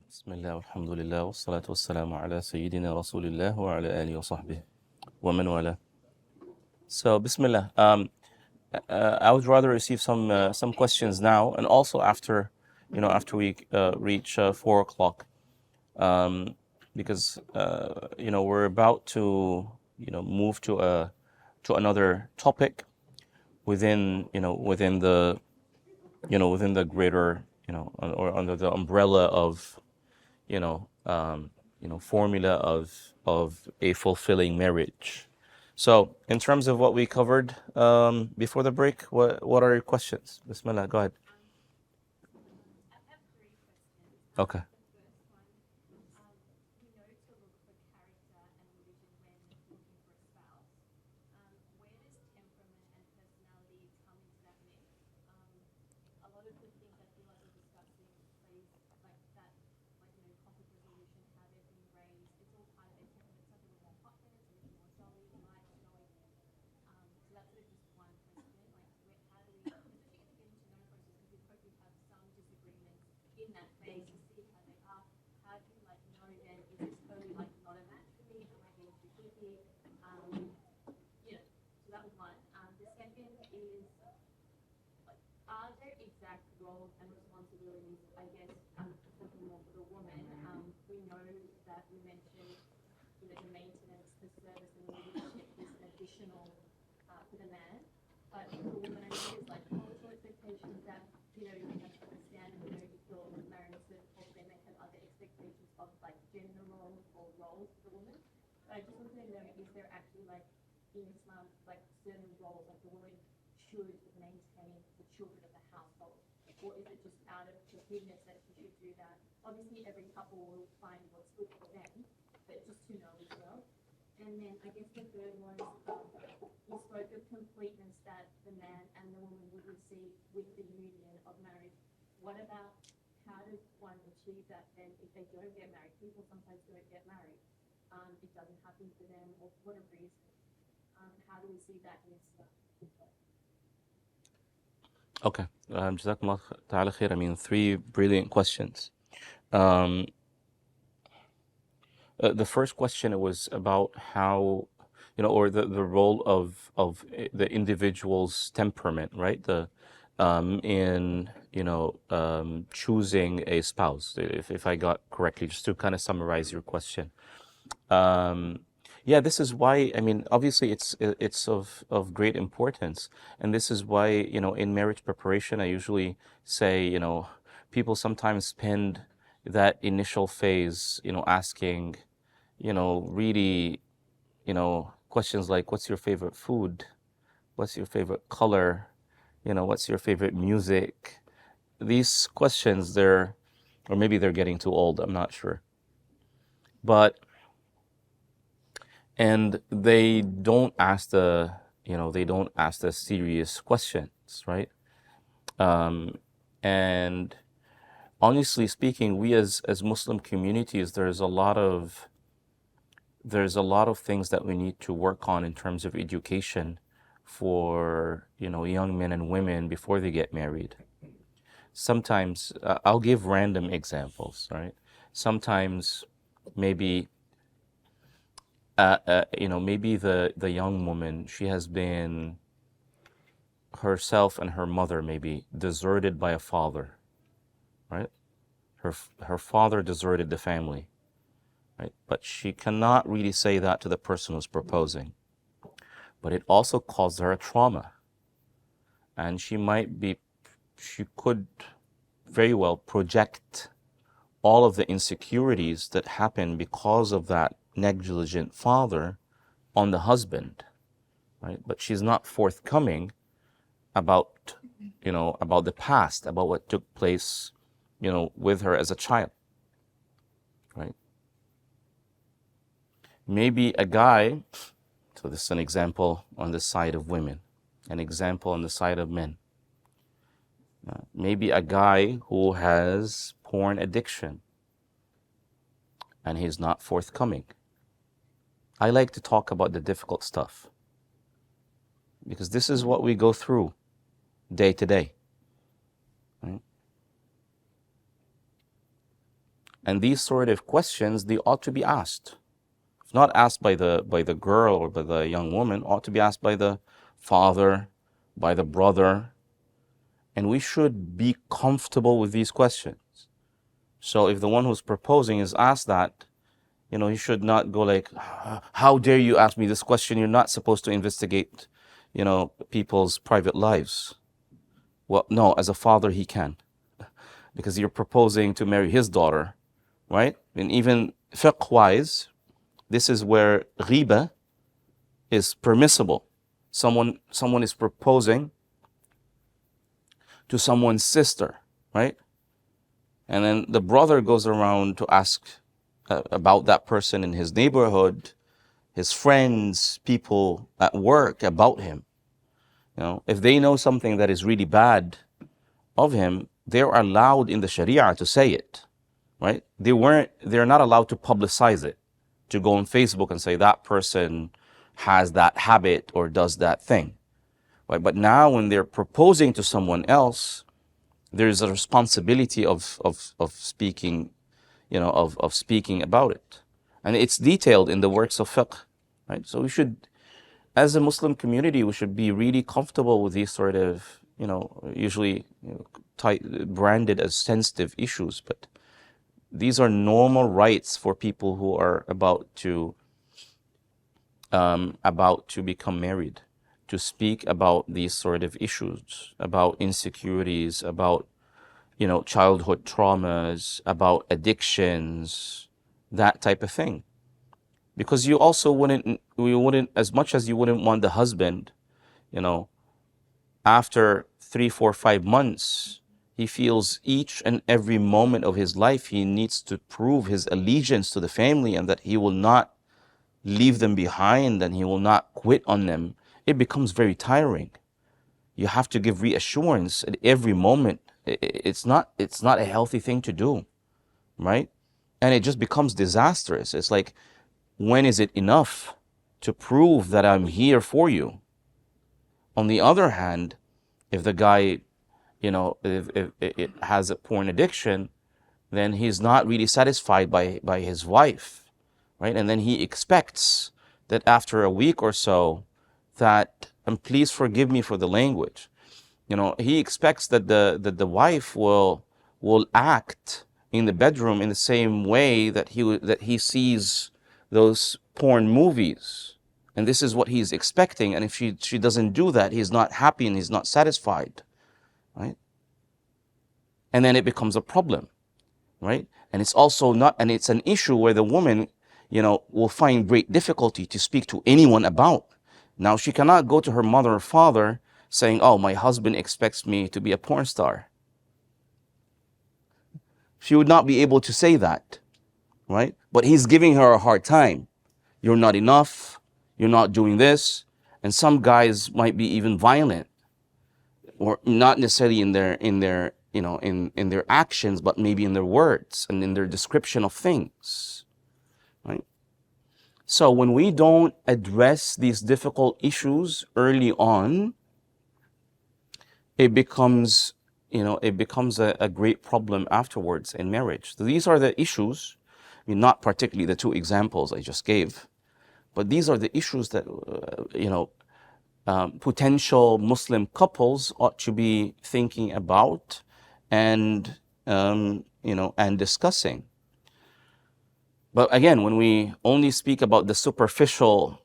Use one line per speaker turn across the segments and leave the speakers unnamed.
بسم الله والحمد لله والصلاة والسلام على سيدنا رسول الله وعلى آله وصحبه ومن والاه. So, Bismillah. I would rather receive some questions now, and also after, after we reach 4 o'clock, because we're about to move to another topic within the greater or under the umbrella of formula of a fulfilling marriage. So, in terms of what we covered before the break, what are your questions? Bismillah, go ahead. Okay. Okay. Jazakumullah ta'ala khair. I mean, three brilliant questions. Um, the first question, it was about how, or the role of the individual's temperament, right? In choosing a spouse, if I got correctly, just to kind of summarize your question. Yeah, this is why, I mean, obviously it's of great importance. And this is why, in marriage preparation, I usually say, people sometimes spend that initial phase, asking, really, questions like, what's your favorite food? What's your favorite color? What's your favorite music? These questions, or maybe they're getting too old, I'm not sure. And they don't ask the serious questions, right? And honestly speaking, we as Muslim communities, there's a lot of things that we need to work on in terms of education for young men and women before they get married. Sometimes I'll give random examples, right? Sometimes maybe maybe the young woman, she has been herself and her mother maybe deserted by a father, right? Her father deserted the family, right? But she cannot really say that to the person who's proposing. But it also caused her a trauma. And she could very well project all of the insecurities that happen because of that negligent father on the husband, right? But she's not forthcoming about the past, about what took place, with her as a child, right? Maybe a guy, so this is an example on the side of women, an example on the side of men. Maybe a guy who has porn addiction and he's not forthcoming. I like to talk about the difficult stuff because this is what we go through day to day. Right? And these sort of questions, they ought to be asked. If not asked by the girl or by the young woman, ought to be asked by the father, by the brother. And we should be comfortable with these questions. So if the one who's proposing is asked that, he should not go like, how dare you ask me this question? You're not supposed to investigate, people's private lives. Well, no, as a father, he can. Because you're proposing to marry his daughter, right? And even fiqh-wise, this is where ghiba is permissible. Someone is proposing to someone's sister, right? And then the brother goes around to ask about that person in his neighborhood, his friends, people at work about him. If they know something that is really bad of him, they're allowed in the Sharia to say it, right? They're not allowed to publicize it, to go on Facebook and say that person has that habit or does that thing, right? But now when they're proposing to someone else, there's a responsibility of speaking, of speaking about it. And it's detailed in the works of fiqh, right? So we should, as a Muslim community, we should be really comfortable with these sort of, usually branded as sensitive issues, but these are normal rights for people who are about to become married, to speak about these sort of issues, about insecurities, about childhood traumas, about addictions, that type of thing. Because you also wouldn't, as much as you wouldn't want the husband, after 3, 4, 5 months, he feels each and every moment of his life he needs to prove his allegiance to the family and that he will not leave them behind and he will not quit on them. It becomes very tiring. You have to give reassurance at every moment. It's not a healthy thing to do, right? And it just becomes disastrous. It's like, when is it enough to prove that I'm here for you? On the other hand, if the guy, if it has a porn addiction, then he's not really satisfied by his wife, right? And then he expects that after a week or so that, and please forgive me for the language, he expects that the wife will act in the bedroom in the same way that he sees those porn movies. And this is what he's expecting. And if she doesn't do that, he's not happy and he's not satisfied, right? And then it becomes a problem, right? And it's also and it's an issue where the woman, will find great difficulty to speak to anyone about. Now, she cannot go to her mother or father saying, oh, my husband expects me to be a porn star. She would not be able to say that, right? But he's giving her a hard time. You're not enough. You're not doing this. And some guys might be even violent, or not necessarily in their actions, but maybe in their words and in their description of things, right? So when we don't address these difficult issues early on, it becomes a great problem afterwards in marriage. So these are the issues, not particularly the 2 examples I just gave, but these are the issues that, potential Muslim couples ought to be thinking about and discussing. But again, when we only speak about the superficial,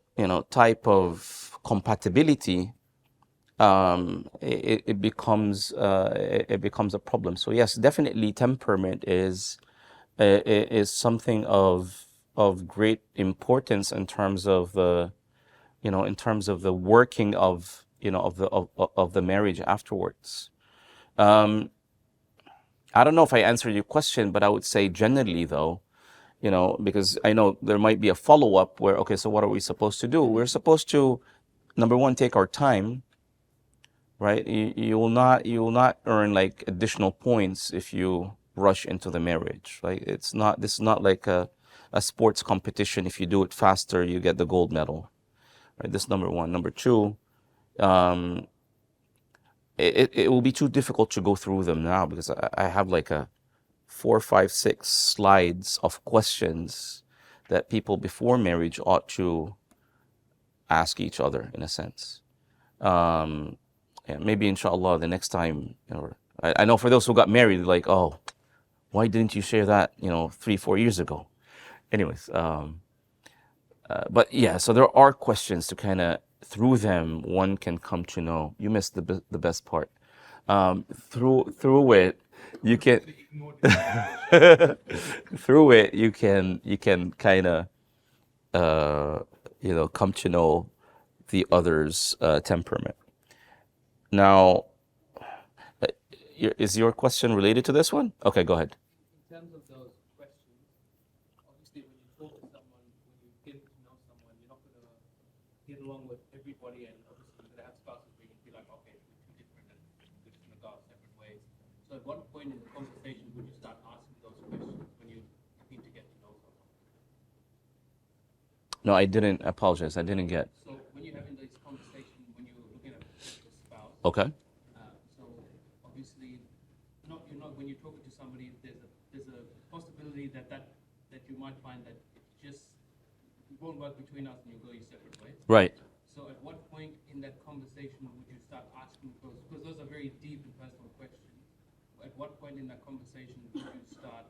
type of compatibility, it becomes a problem. So yes, definitely temperament is something of great importance in terms of the working of the marriage afterwards. I don't know if I answered your question, but I would say generally though, because I know there might be a follow-up where, okay, so what are we supposed to do? We're supposed to, number one, take our time, right? You will not earn like additional points if you rush into the marriage. Like this is not like a sports competition. If you do it faster, you get the gold medal, right? This number one. Number two, it will be too difficult to go through them now because I have like a 4, 5, 6 slides of questions that people before marriage ought to ask each other, in a sense. And maybe inshallah the next time, I know for those who got married, like, oh, why didn't you share that, 3, 4 years ago? Anyways, but yeah, so there are questions to kind of, through them, one can come to know. You missed the best part. Through it, you can through it you can kind of come to know the other's temperament. Now, is your question related to this one? Okay, go ahead.
In terms of those questions, obviously when you talk to someone, when you get to know someone, you're not going to get along with everybody, and obviously you're going to have spouses where you can be like, okay, we're too different and we're just going to go our separate ways. So at what point in the conversation would you start asking those questions when you're looking to get to know someone?
No, I didn't. I apologize. I didn't get.
So when you're having this conversation, when you're looking at a spouse,
Okay.
so obviously, when you're talking to somebody, there's a possibility that you might find that it won't work between us and you'll go your separate ways.
Right.
So at what point in that conversation would you start asking those? Because those are very deep and personal questions. At what point in that conversation would you start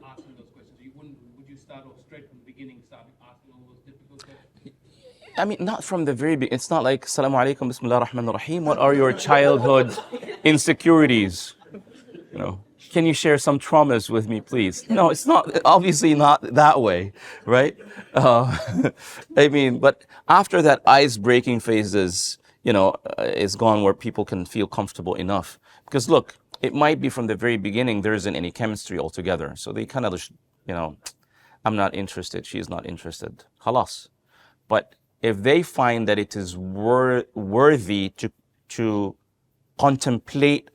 asking those questions? Would you start off straight from the beginning, start asking all those difficult questions?
I mean, not from the very beginning. It's not like, Assalamu alaikum, Bismillah ar-Rahman ar-Rahim. What are your childhood insecurities? Can you share some traumas with me, please? No, it's not, obviously not that way, right? I mean, but after that ice-breaking phase is gone, where people can feel comfortable enough. Because look, it might be from the very beginning there isn't any chemistry altogether. So they kind of, I'm not interested, she's not interested. Khalas. But if they find that it is worthy to contemplate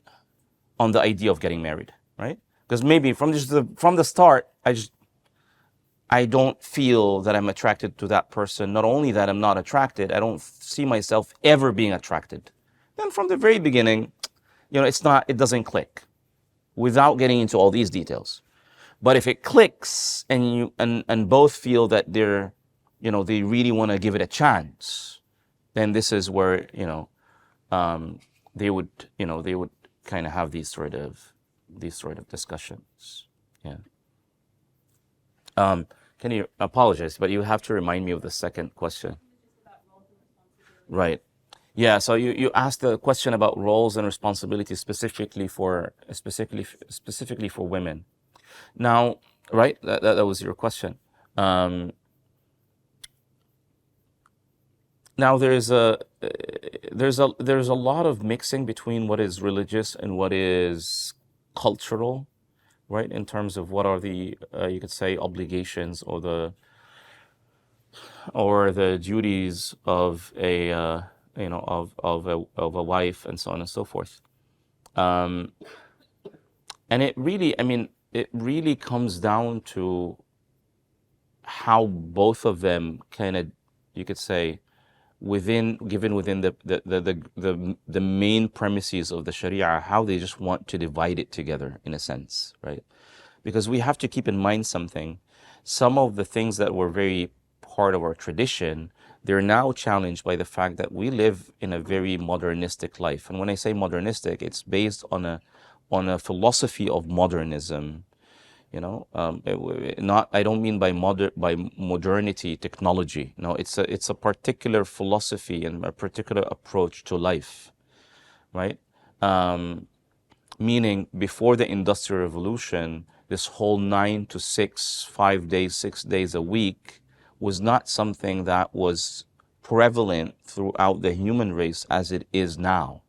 on the idea of getting married, right? Because maybe from the start, I don't feel that I'm attracted to that person. Not only that I'm not attracted, I don't see myself ever being attracted. Then from the very beginning, it doesn't click, without getting into all these details. But if it clicks and both feel that they really want to give it a chance, then this is where they would kind of have these sort of discussions. Yeah. Can you apologize? But you have to remind me of the second question. Right. Yeah. So you asked the question about roles and responsibilities specifically for women. Now, right? That was your question. Now there's a lot of mixing between what is religious and what is cultural, right? In terms of what are the you could say obligations or the duties of a of a wife, and so on and so forth. And it really comes down to how both of them kind of, you could say, within the main premises of the Sharia, how they just want to divide it together, in a sense, right? Because we have to keep in mind something. Some of the things that were very part of our tradition, they're now challenged by the fact that we live in a very modernistic life. And when I say modernistic, it's based on a philosophy of modernism. I don't mean by modernity, technology. No, it's a particular philosophy and a particular approach to life, right? Meaning, before the Industrial Revolution, this whole 9 to 6, 5 days, 6 days a week was not something that was prevalent throughout the human race as it is now.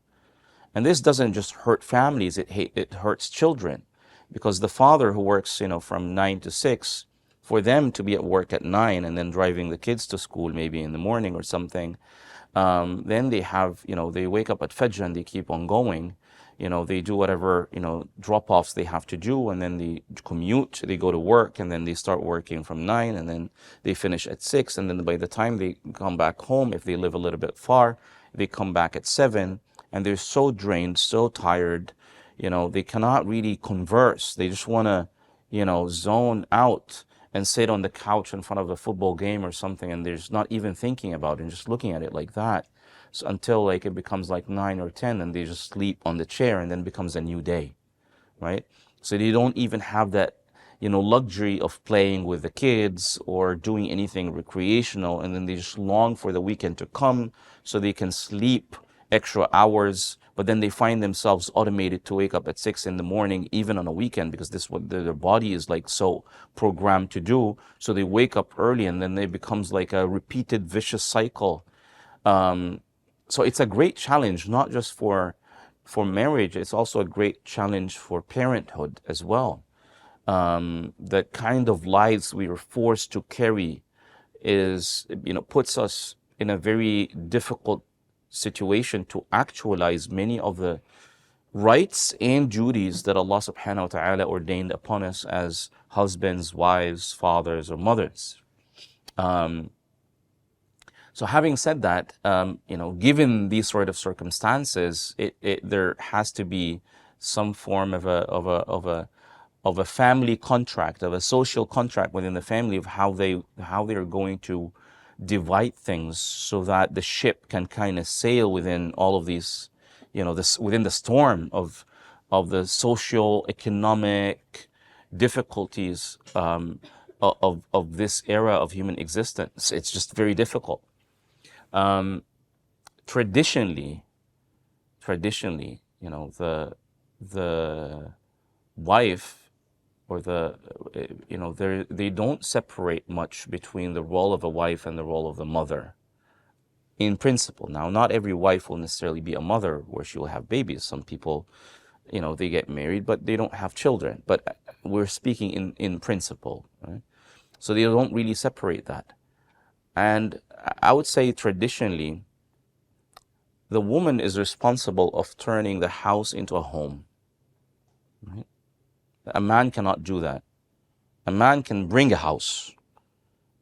And this doesn't just hurt families; it hurts children. Because the father who works, from 9 to 6, for them to be at work at 9 and then driving the kids to school maybe in the morning or something, then they have, they wake up at Fajr and they keep on going. They do whatever, drop-offs they have to do, and then they commute, they go to work, and then they start working from 9, and then they finish at 6, and then by the time they come back home, if they live a little bit far, they come back at 7, and they're so drained, so tired, They cannot really converse. They just want to, zone out and sit on the couch in front of a football game or something, and they're just not even thinking about it and just looking at it like that. So until like it becomes like 9 or 10, and they just sleep on the chair, and then becomes a new day, right? So they don't even have that, luxury of playing with the kids or doing anything recreational, and then they just long for the weekend to come so they can sleep extra hours, but then they find themselves automated to wake up at 6 in the morning, even on a weekend, because this is what their body is like so programmed to do. So they wake up early, and then it becomes like a repeated vicious cycle. So it's a great challenge, not just for marriage. It's also a great challenge for parenthood as well. The kind of lives we are forced to carry is, puts us in a very difficult situation to actualize many of the rights and duties that Allah subhanahu wa ta'ala ordained upon us as husbands, wives, fathers, or mothers. So having said that, given these sort of circumstances, there has to be some form of a family contract, of a social contract within the family, of how they are going to divide things so that the ship can kind of sail within all of these, within the storm of the social economic difficulties of this era of human existence. It's just very difficult. Traditionally, the wife, or they don't separate much between the role of a wife and the role of the mother, in principle. Now, not every wife will necessarily be a mother where she will have babies. Some people, they get married, but they don't have children. But we're speaking in principle, right? So they don't really separate that. And I would say traditionally, the woman is responsible of turning the house into a home, right? A man cannot do that. A man can bring a house,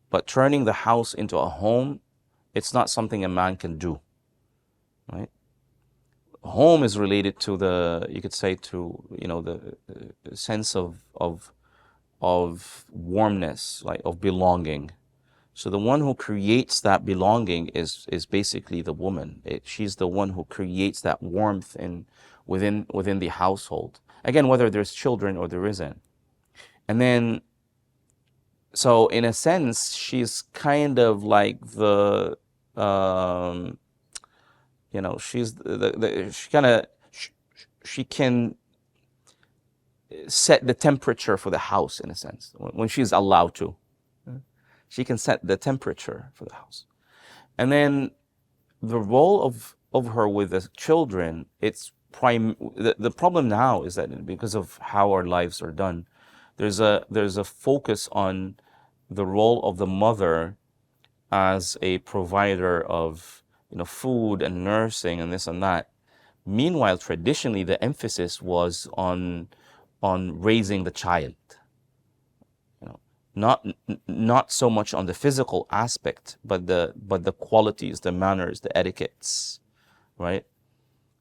but turning the house into a home, it's not something a man can do, right? Home is related to you could say the sense of warmness, like of belonging. So the one who creates that belonging is basically the woman. She's the one who creates that warmth within the household. Again, whether there's children or there isn't. And then, so in a sense, she's kind of like she can set the temperature for the house, in a sense, when she's allowed to. She can set the temperature for the house. And then the role of her with the children, the problem now is that because of how our lives are done, there's a focus on the role of the mother as a provider of food and nursing and this and that. Meanwhile, traditionally, the emphasis was on raising the child. Not so much on the physical aspect, but the qualities, the manners, the etiquettes, right?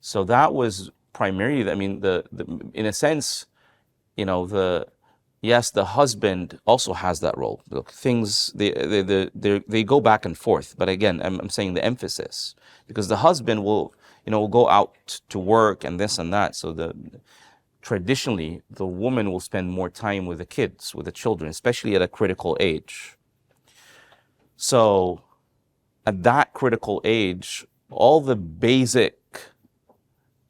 So that was primarily, in a sense, yes, the husband also has that role. Look, things they go back and forth, but again, I'm saying the emphasis, because the husband will go out to work and this and that. So traditionally, the woman will spend more time with the kids, with the children, especially at a critical age. So at that critical age, all the basic,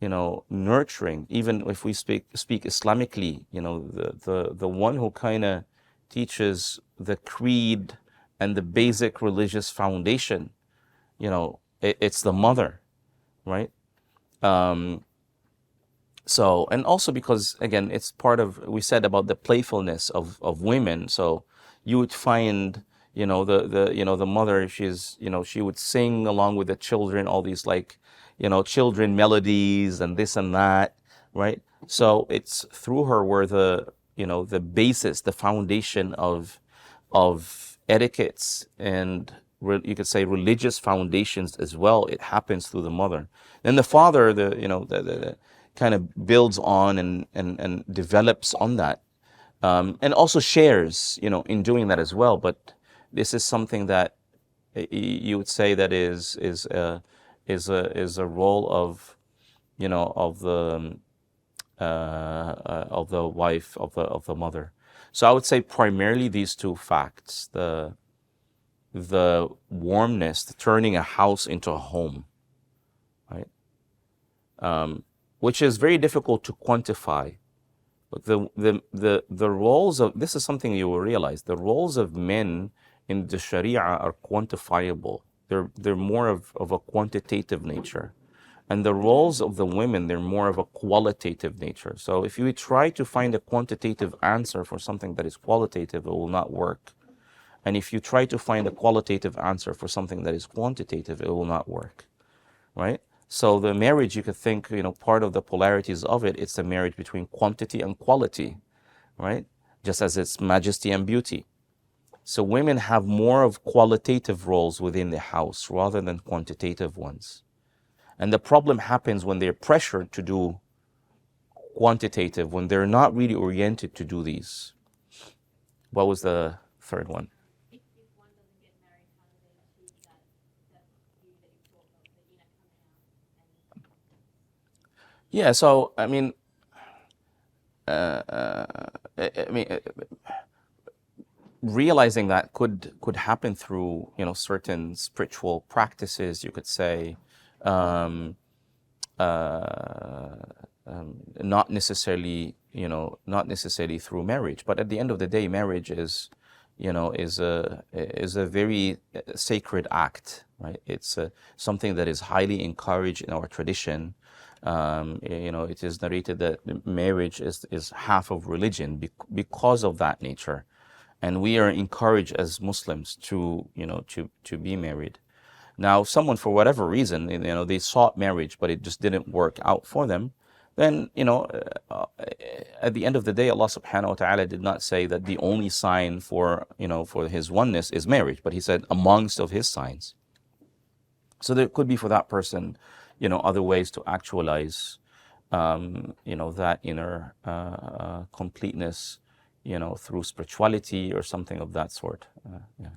nurturing, even if we speak Islamically, the one who kind of teaches the creed and the basic religious foundation, it's the mother, right? So, and also because, again, it's part of, we said about the playfulness of women. So you would find, the mother, she would sing along with the children, all these children melodies and this and that, right? So it's through her where the basis, the foundation of etiquettes and you could say religious foundations as well, it happens through the mother. Then the father, kind of builds on and develops on that, and also shares, in doing that as well. But this is something that you would say that is a role of, of the wife, of the mother. So I would say primarily these two facts: the warmness, the turning a house into a home, right? Which is very difficult to quantify. But the roles of, this is something you will realize: the roles of men in the Sharia are quantifiable. They're more of a quantitative nature. And the roles of the women, they're more of a qualitative nature. So if you try to find a quantitative answer for something that is qualitative, it will not work. And if you try to find a qualitative answer for something that is quantitative, it will not work, right? So the marriage, you could think, part of the polarities of it, it's the marriage between quantity and quality, right? Just as it's majesty and beauty. So women have more of qualitative roles within the house rather than quantitative ones. And the problem happens when they're pressured to do quantitative, when they're not really oriented to do these. What was the third one?
If one doesn't get married, how do they achieve that view that you talked of, the inner coming out?
Yeah, so realizing that could happen through certain spiritual practices, you could say, not necessarily through marriage. But at the end of the day, marriage is a very sacred act, right? It's something that is highly encouraged in our tradition. It is narrated that marriage is half of religion because of that nature. And we are encouraged as Muslims to be married. Now, if someone, for whatever reason, they sought marriage, but it just didn't work out for them, then, at the end of the day, Allah subhanahu wa ta'ala did not say that the only sign for His oneness is marriage, but He said amongst of His signs. So there could be for that person, other ways to actualize, that inner completeness, through spirituality or something of that sort. Yeah.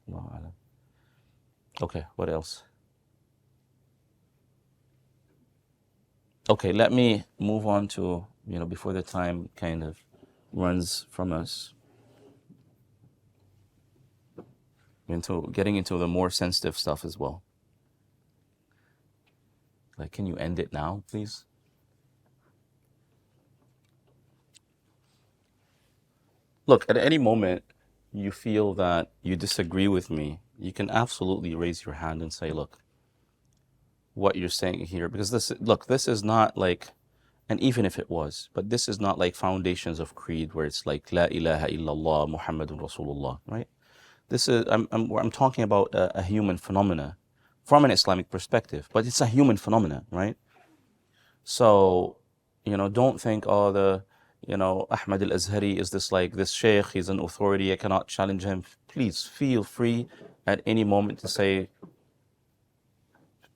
Allahu A'lam. Okay, what else? Okay, let me move on to, before the time kind of runs from us, into getting into the more sensitive stuff as well. Like, can you end it now, please? Look, at any moment you feel that you disagree with me, you can absolutely raise your hand and say, look, what you're saying here, because this is not like, and even if it was, but this is not like foundations of creed where it's like La ilaha illallah Muhammadun Rasulullah, right? This is, I'm talking about a human phenomena from an Islamic perspective, but it's a human phenomena, right? So, don't think, Ahmed El Azhary is this Shaykh, he's an authority, I cannot challenge him. Please feel free at any moment to say,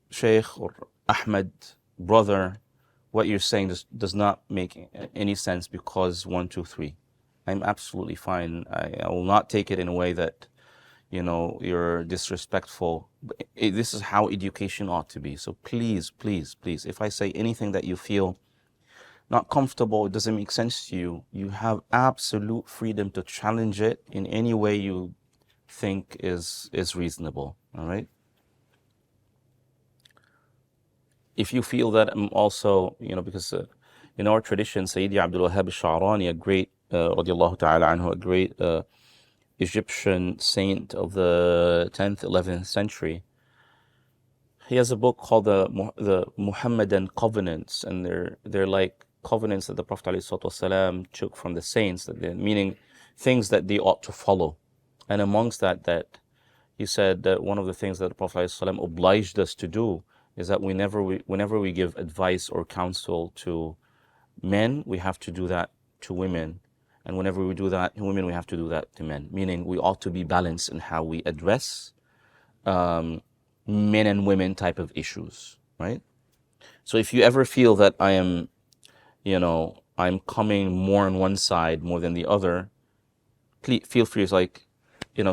Shaykh or Ahmed, brother, what you're saying does not make any sense because 1, 2, 3. I'm absolutely fine. I will not take it in a way that, you're disrespectful. This is how education ought to be. So please, please, please, if I say anything that you feel not comfortable, it doesn't make sense to you, you have absolute freedom to challenge it in any way you think is reasonable, all right? If you feel that I'm also, because in our tradition, Sayyidi Abdul Wahhab al-Sha'rani, a great, radiallahu ta'ala anhu, a great Egyptian saint of the 10th, 11th century, he has a book called the Muhammadan Covenants, and they're like covenants that the Prophet ﷺ took from the saints, meaning things that they ought to follow. And amongst that he said that one of the things that the Prophet ﷺ obliged us to do is that whenever we give advice or counsel to men, we have to do that to women. And whenever we do that to women, we have to do that to men. Meaning we ought to be balanced in how we address men and women type of issues, right? So if you ever feel that I am I'm coming more on one side more than the other, please feel free. It's like,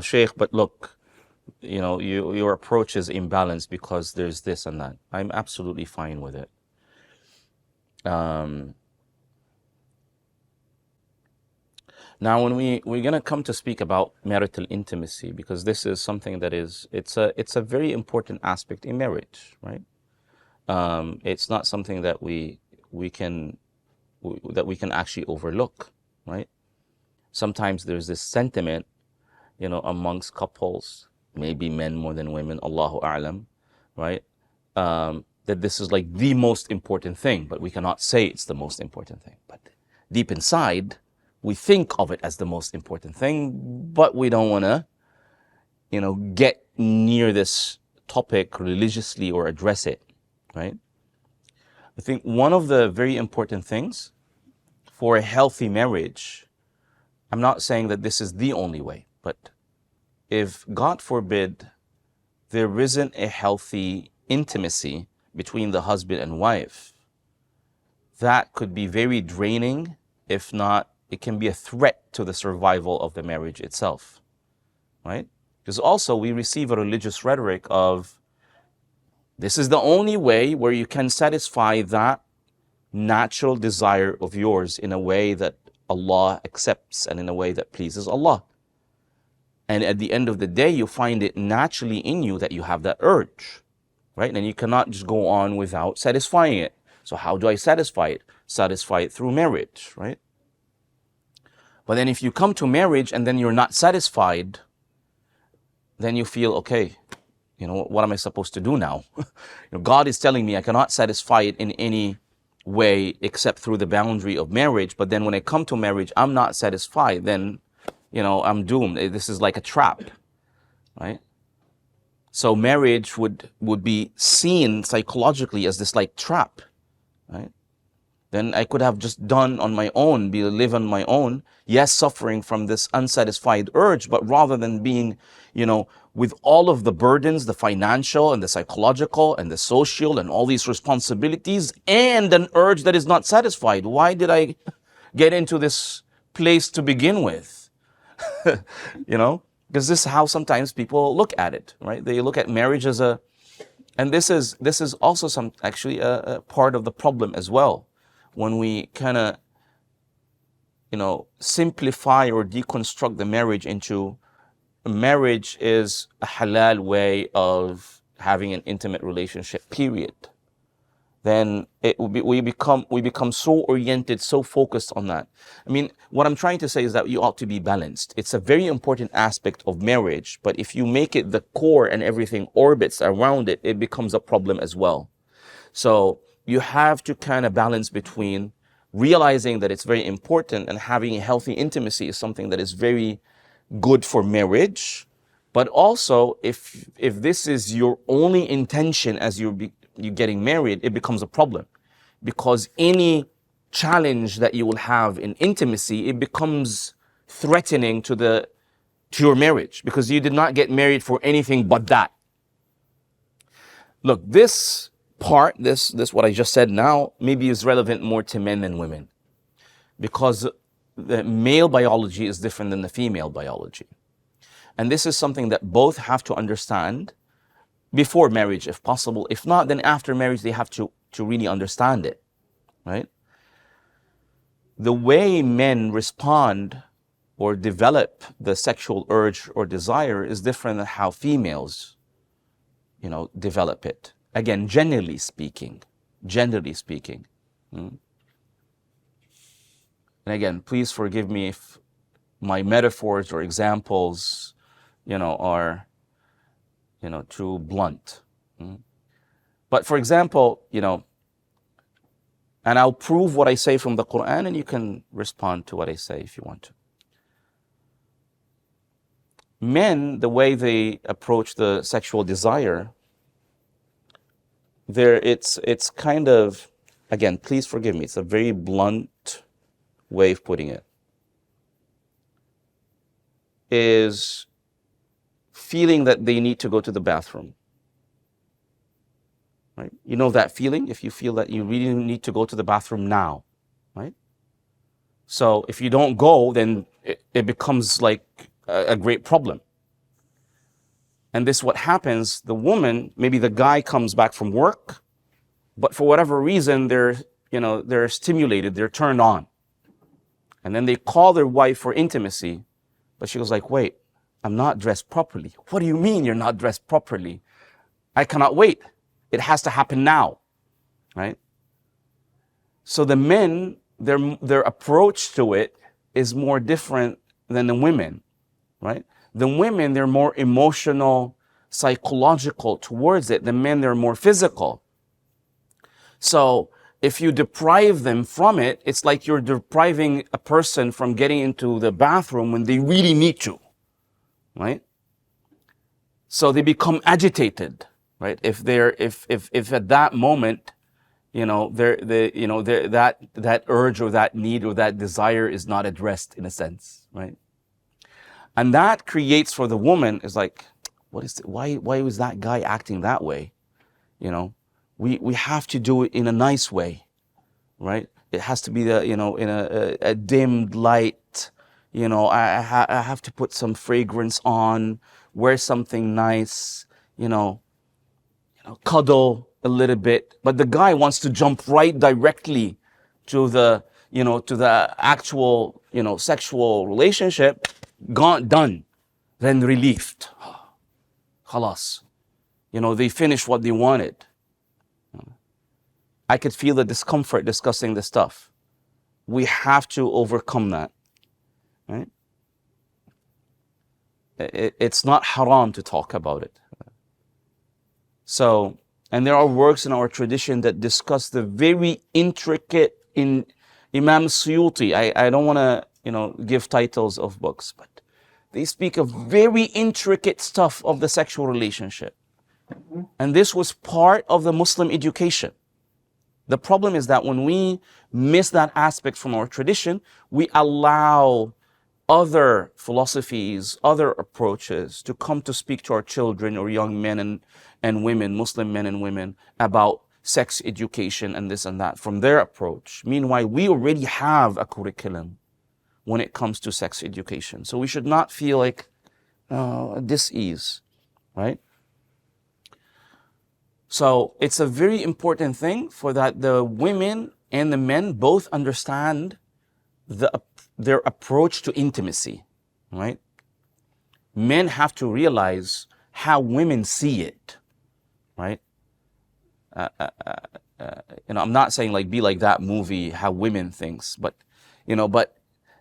Shaykh, but look, your approach is imbalanced because there's this and that. I'm absolutely fine with it. Now, when we're gonna come to speak about marital intimacy, because this is something that it's a very important aspect in marriage, right? It's not something that we can actually overlook, right? Sometimes there's this sentiment, amongst couples, maybe men more than women, Allahu A'lam, right? That this is like the most important thing, but we cannot say it's the most important thing. But deep inside, we think of it as the most important thing, but we don't want to, get near this topic religiously or address it, right? I think one of the very important things for a healthy marriage, I'm not saying that this is the only way, but if, God forbid, there isn't a healthy intimacy between the husband and wife, that could be very draining. If not, it can be a threat to the survival of the marriage itself, right? Because also we receive a religious rhetoric of, this is the only way where you can satisfy that natural desire of yours in a way that Allah accepts and in a way that pleases Allah. And at the end of the day, you find it naturally in you that you have that urge, right? And you cannot just go on without satisfying it. So how do I satisfy it? Satisfy it through marriage, right? But then if you come to marriage and then you're not satisfied, then you feel, okay, what am I supposed to do now? God is telling me I cannot satisfy it in any way except through the boundary of marriage. But then when I come to marriage, I'm not satisfied. Then, I'm doomed. This is like a trap, right? So marriage would be seen psychologically as this like trap, right? Then I could have just done on my own, live on my own, yes, suffering from this unsatisfied urge, but rather than being, with all of the burdens, the financial and the psychological and the social and all these responsibilities and an urge that is not satisfied. Why did I get into this place to begin with? Because this is how sometimes people look at it, right? They look at marriage as and this is also actually a part of the problem as well. When we kind of, simplify or deconstruct the marriage into marriage is a halal way of having an intimate relationship, period. Then we become so oriented, so focused on that. I mean, what I'm trying to say is that you ought to be balanced. It's a very important aspect of marriage, but if you make it the core and everything orbits around it, it becomes a problem as well. So you have to kind of balance between realizing that it's very important and having a healthy intimacy is something that is very good for marriage. But also, if this is your only intention as you're getting married, it becomes a problem. Because any challenge that you will have in intimacy, it becomes threatening to your marriage, because you did not get married for anything but that. Look, this part, this what I just said now, maybe is relevant more to men than women, because the male biology is different than the female biology. And this is something that both have to understand before marriage, if possible. If not, then after marriage, they have to really understand it, right? The way men respond or develop the sexual urge or desire is different than how females, develop it. Again, generally speaking. And again, please forgive me if my metaphors or examples, are, too blunt. But for example, and I'll prove what I say from the Quran, and you can respond to what I say if you want to. Men, the way they approach the sexual desire, it's kind of, again, please forgive me, it's a very blunt way of putting it, is feeling that they need to go to the bathroom. Right? You know that feeling? If you feel that you really need to go to the bathroom now, right? So if you don't go, then it becomes like a great problem. And this what happens, the woman, maybe the guy comes back from work, but for whatever reason, they're stimulated, they're turned on. And then they call their wife for intimacy, but she goes like, wait, I'm not dressed properly. What do you mean you're not dressed properly? I cannot wait. It has to happen now, right? So the men, their approach to it is more different than the women, right? The women, they're more emotional, psychological towards it. The men, they're more physical. So if you deprive them from it, it's like you're depriving a person from getting into the bathroom when they really need to, right? So they become agitated, right? If at that moment, that urge or that need or that desire is not addressed in a sense, right? And that creates for the woman is like, why was that guy acting that way? We have to do it in a nice way, right? It has to be in a dimmed light. I have to put some fragrance on, wear something nice, cuddle a little bit. But the guy wants to jump right directly to the actual, sexual relationship. Gone, done, then relieved. Khalas. They finished what they wanted. I could feel the discomfort discussing this stuff. We have to overcome that, right? It's not haram to talk about it. So, and there are works in our tradition that discuss the very intricate in Imam Suyuti. I don't want to, give titles of books, but they speak of very intricate stuff of the sexual relationship. And this was part of the Muslim education. The problem is that when we miss that aspect from our tradition, we allow other philosophies, other approaches to come to speak to our children or young men and women, Muslim men and women, about sex education and this and that from their approach. Meanwhile, we already have a curriculum when it comes to sex education. So we should not feel like dis-ease, right? So it's a very important thing for that the women and the men both understand their approach to intimacy, right? Men have to realize how women see it, right? I'm not saying like be like that movie, how women thinks, but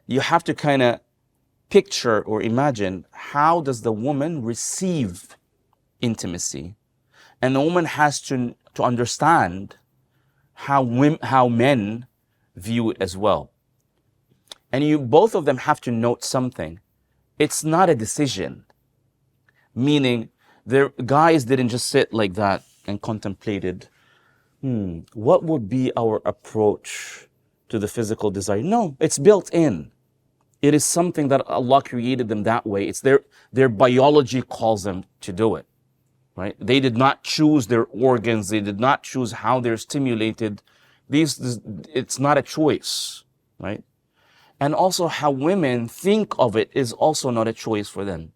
you have to kind of picture or imagine how does the woman receive intimacy. And the woman has to understand how men view it as well. And both of them have to note something. It's not a decision. Meaning, the guys didn't just sit like that and contemplated, what would be our approach to the physical desire? No, it's built in. It is something that Allah created them that way. It's their biology calls them to do it. Right? They did not choose their organs. They did not choose how they're stimulated. It's not a choice, right? And also how women think of it is also not a choice for them.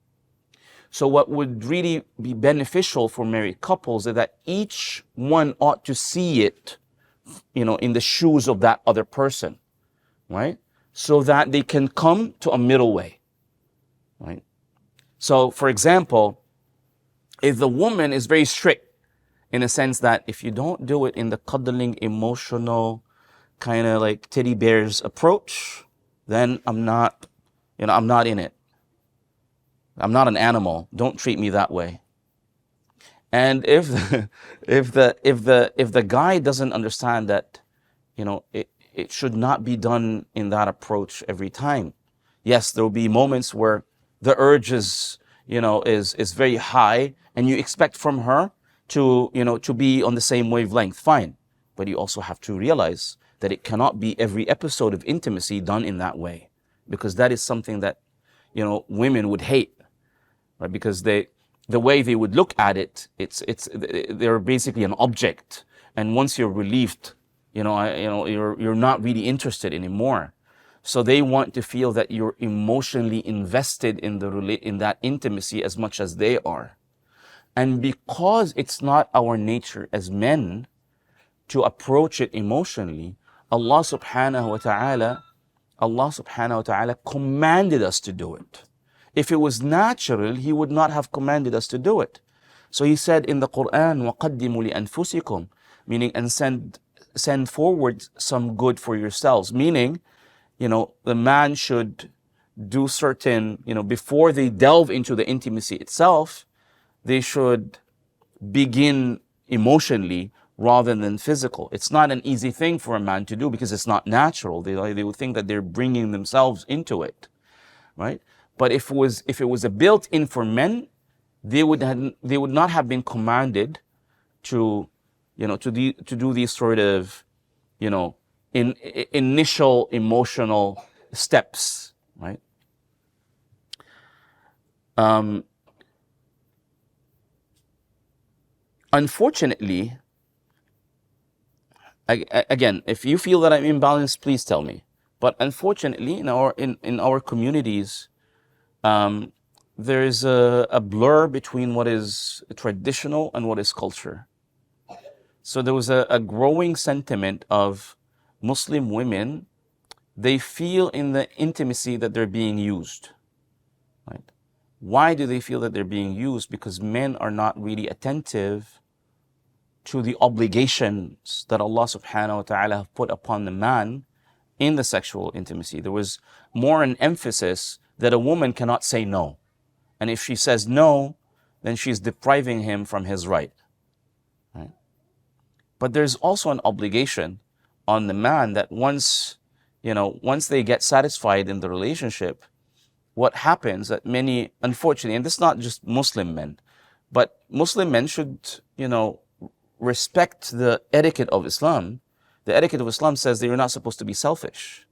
So what would really be beneficial for married couples is that each one ought to see it, in the shoes of that other person, right? So that they can come to a middle way, right? So, for example, if the woman is very strict in a sense that if you don't do it in the cuddling, emotional, kind of like teddy bears approach, then I'm not in it. I'm not an animal. Don't treat me that way. And if the guy doesn't understand that, it should not be done in that approach every time. Yes, there will be moments where the urge is very high, and you expect from her to be on the same wavelength. Fine, but you also have to realize that it cannot be every episode of intimacy done in that way, because that is something that women would hate, right? Because the way they would look at it, they're basically an object, and once you're relieved you're not really interested anymore. So they want to feel that you're emotionally invested in that intimacy as much as they are. And because it's not our nature as men to approach it emotionally, Allah subhanahu wa ta'ala commanded us to do it. If it was natural, He would not have commanded us to do it. So He said in the Quran, وَقَدِّمُوا لِأَنفُسِكُمْ, meaning, and send forward some good for yourselves. Meaning, the man should do certain, before they delve into the intimacy itself, they should begin emotionally rather than physical. It's not an easy thing for a man to do because it's not natural. They would think that they're bringing themselves into it, right? But if it was a built-in for men, they would not have been commanded to do these sort of, initial emotional steps, right? Unfortunately, again, if you feel that I'm imbalanced, please tell me. But unfortunately, in our communities, there is a blur between what is traditional and what is culture. So there was a growing sentiment of Muslim women, they feel in the intimacy that they're being used, right? Why do they feel that they're being used? Because men are not really attentive to the obligations that Allah subhanahu wa ta'ala have put upon the man in the sexual intimacy. There was more an emphasis that a woman cannot say no. And if she says no, then she's depriving him from his right. Right? But there's also an obligation on the man that once they get satisfied in the relationship, what happens that many, unfortunately, and this is not just Muslim men, but Muslim men should, respect the etiquette of Islam. The etiquette of Islam says that you're not supposed to be selfish,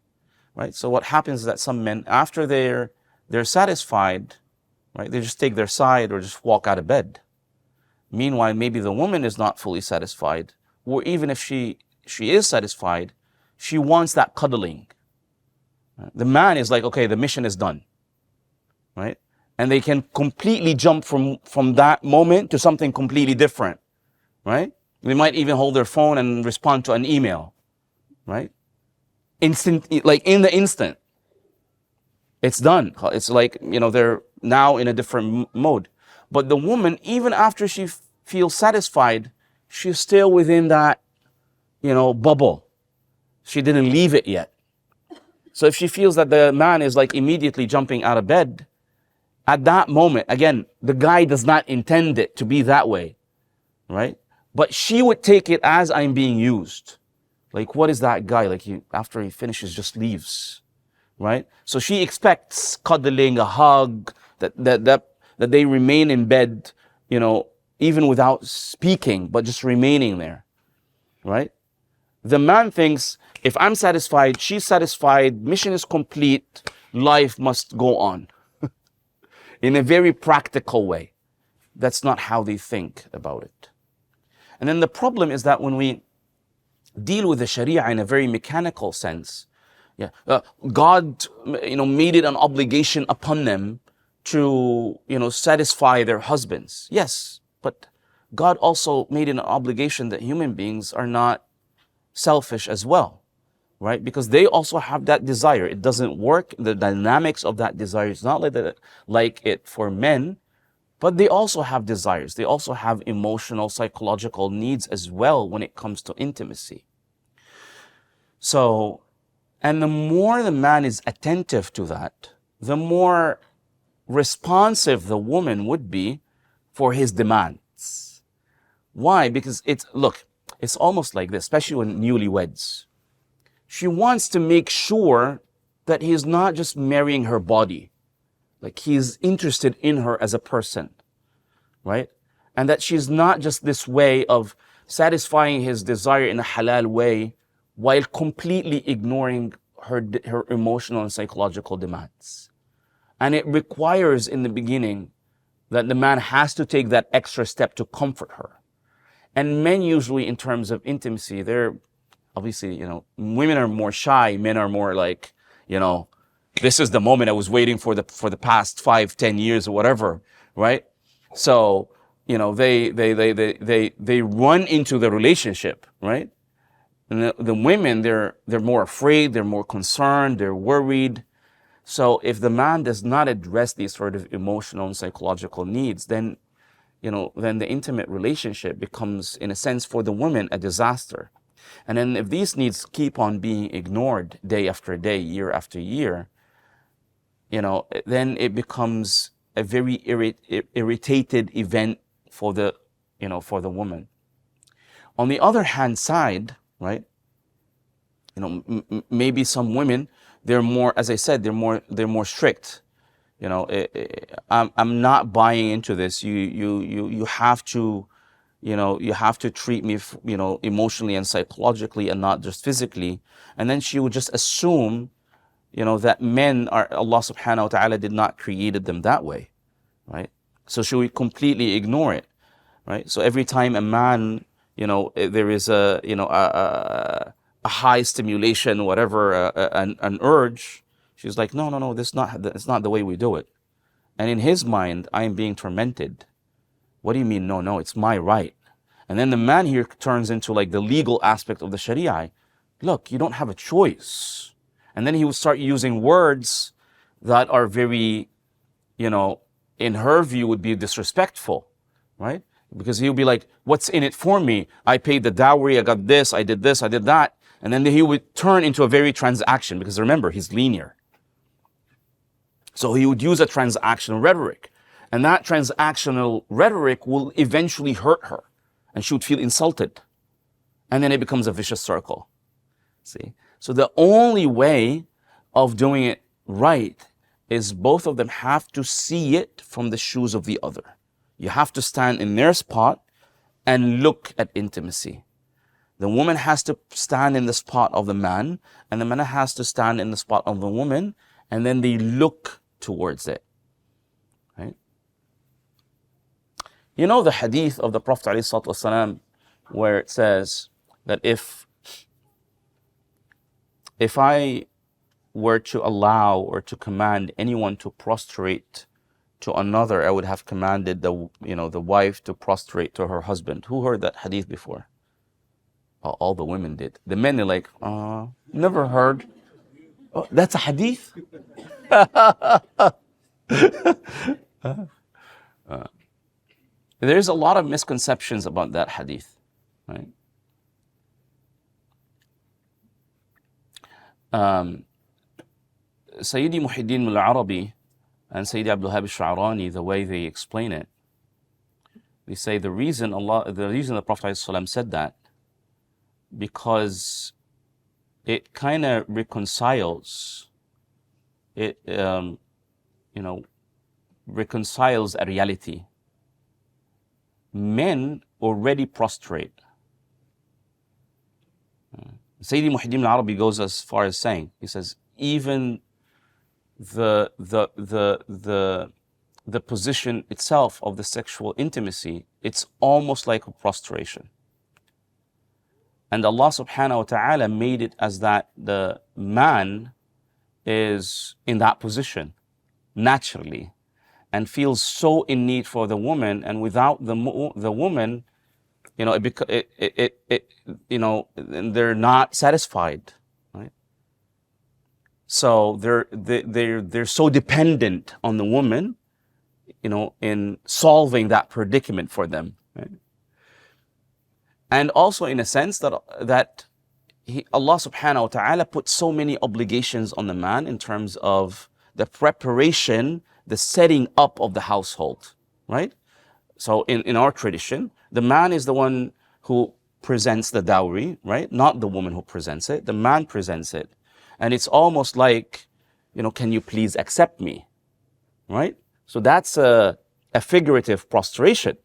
right? So what happens is that some men, after they're satisfied, right, they just take their side or just walk out of bed. Meanwhile, maybe the woman is not fully satisfied, or even if she is satisfied, she wants that cuddling. The man is like, okay, the mission is done, right? And they can completely jump from that moment to something completely different, right? They might even hold their phone and respond to an email, right? Like in the instant, it's done. It's like, they're now in a different mode. But the woman, even after she feels satisfied, she's still within that, bubble. She didn't leave it yet. So if she feels that the man is like immediately jumping out of bed, at that moment, again, the guy does not intend it to be that way, right? But she would take it as I'm being used. Like, what is that guy? Like, after he finishes, just leaves, right? So she expects cuddling, a hug, that they remain in bed, even without speaking, but just remaining there, right? The man thinks, if I'm satisfied, she's satisfied, mission is complete, life must go on. In a very practical way. That's not how they think about it. And then the problem is that when we deal with the Sharia in a very mechanical sense, God, made it an obligation upon them to, satisfy their husbands. Yes, but God also made it an obligation that human beings are not selfish as well, right? Because they also have that desire. It doesn't work. The dynamics of that desire is not like it for men, but they also have desires. They also have emotional, psychological needs as well when it comes to intimacy. So, and the more the man is attentive to that, the more responsive the woman would be for his demands. Why? Because it's almost like this, especially when newlyweds. She wants to make sure that he is not just marrying her body, like he's interested in her as a person, right? And that she's not just this way of satisfying his desire in a halal way while completely ignoring her emotional and psychological demands. And it requires in the beginning that the man has to take that extra step to comfort her. And men usually, in terms of intimacy, they're obviously, women are more shy, men are more like, this is the moment I was waiting for the past 5-10 years or whatever, right? So, they run into the relationship, right? And the women, they're more afraid, they're more concerned, they're worried. So if the man does not address these sort of emotional and psychological needs, then then the intimate relationship becomes, in a sense, for the woman, a disaster. And then if these needs keep on being ignored day after day, year after year, then it becomes a very irritated event for the woman. On the other hand side, right? Maybe some women, they're more, as I said, they're more strict. I'm not buying into this. You have to, you have to treat me, emotionally and psychologically and not just physically. And then she would just assume, that men are, Allah subhanahu wa ta'ala did not created them that way, right? So she would completely ignore it, right? So every time a man, there is a high stimulation, whatever, an urge, she's like, no, it's not the way we do it. And in his mind, I am being tormented. What do you mean? No, it's my right. And then the man here turns into like the legal aspect of the Sharia. Look, you don't have a choice. And then he will start using words that are very, in her view would be disrespectful, right? Because he'll be like, what's in it for me? I paid the dowry, I got this, I did that. And then he would turn into a very transaction, because remember, he's linear. So he would use a transactional rhetoric. And that transactional rhetoric will eventually hurt her. And she would feel insulted. And then it becomes a vicious circle. See? So the only way of doing it right is both of them have to see it from the shoes of the other. You have to stand in their spot and look at intimacy. The woman has to stand in the spot of the man, and the man has to stand in the spot of the woman, and then they look towards it. Right? The hadith of the Prophet ﷺ, where it says that if I were to allow or to command anyone to prostrate to another, I would have commanded the wife to prostrate to her husband. Who heard that hadith before? All the women did. The men are like, never heard. Oh, that's a hadith? There's a lot of misconceptions about that hadith, right? Sayyidi Muhyiddin al-Arabi and Sayyidi Abdul Wahhab al-Sha'rani, the way they explain it, they say the reason the Prophet ﷺ said that, because it kind of reconciles reconciles a reality. Men already prostrate. Sayyidi Muhyiddin al-Arabi goes as far as saying, he says, even the position itself of the sexual intimacy, it's almost like a prostration. And Allah subhanahu wa ta'ala made it as that the man is in that position naturally and feels so in need for the woman, and without the woman, they're not satisfied, right? So they're so dependent on the woman, in solving that predicament for them, right? And also in a sense that Allah subhanahu wa ta'ala put so many obligations on the man in terms of the preparation, the setting up of the household, right? So in our tradition, the man is the one who presents the dowry, right? Not the woman who presents it. The man presents it. And it's almost like, can you please accept me, right? So that's a figurative prostration,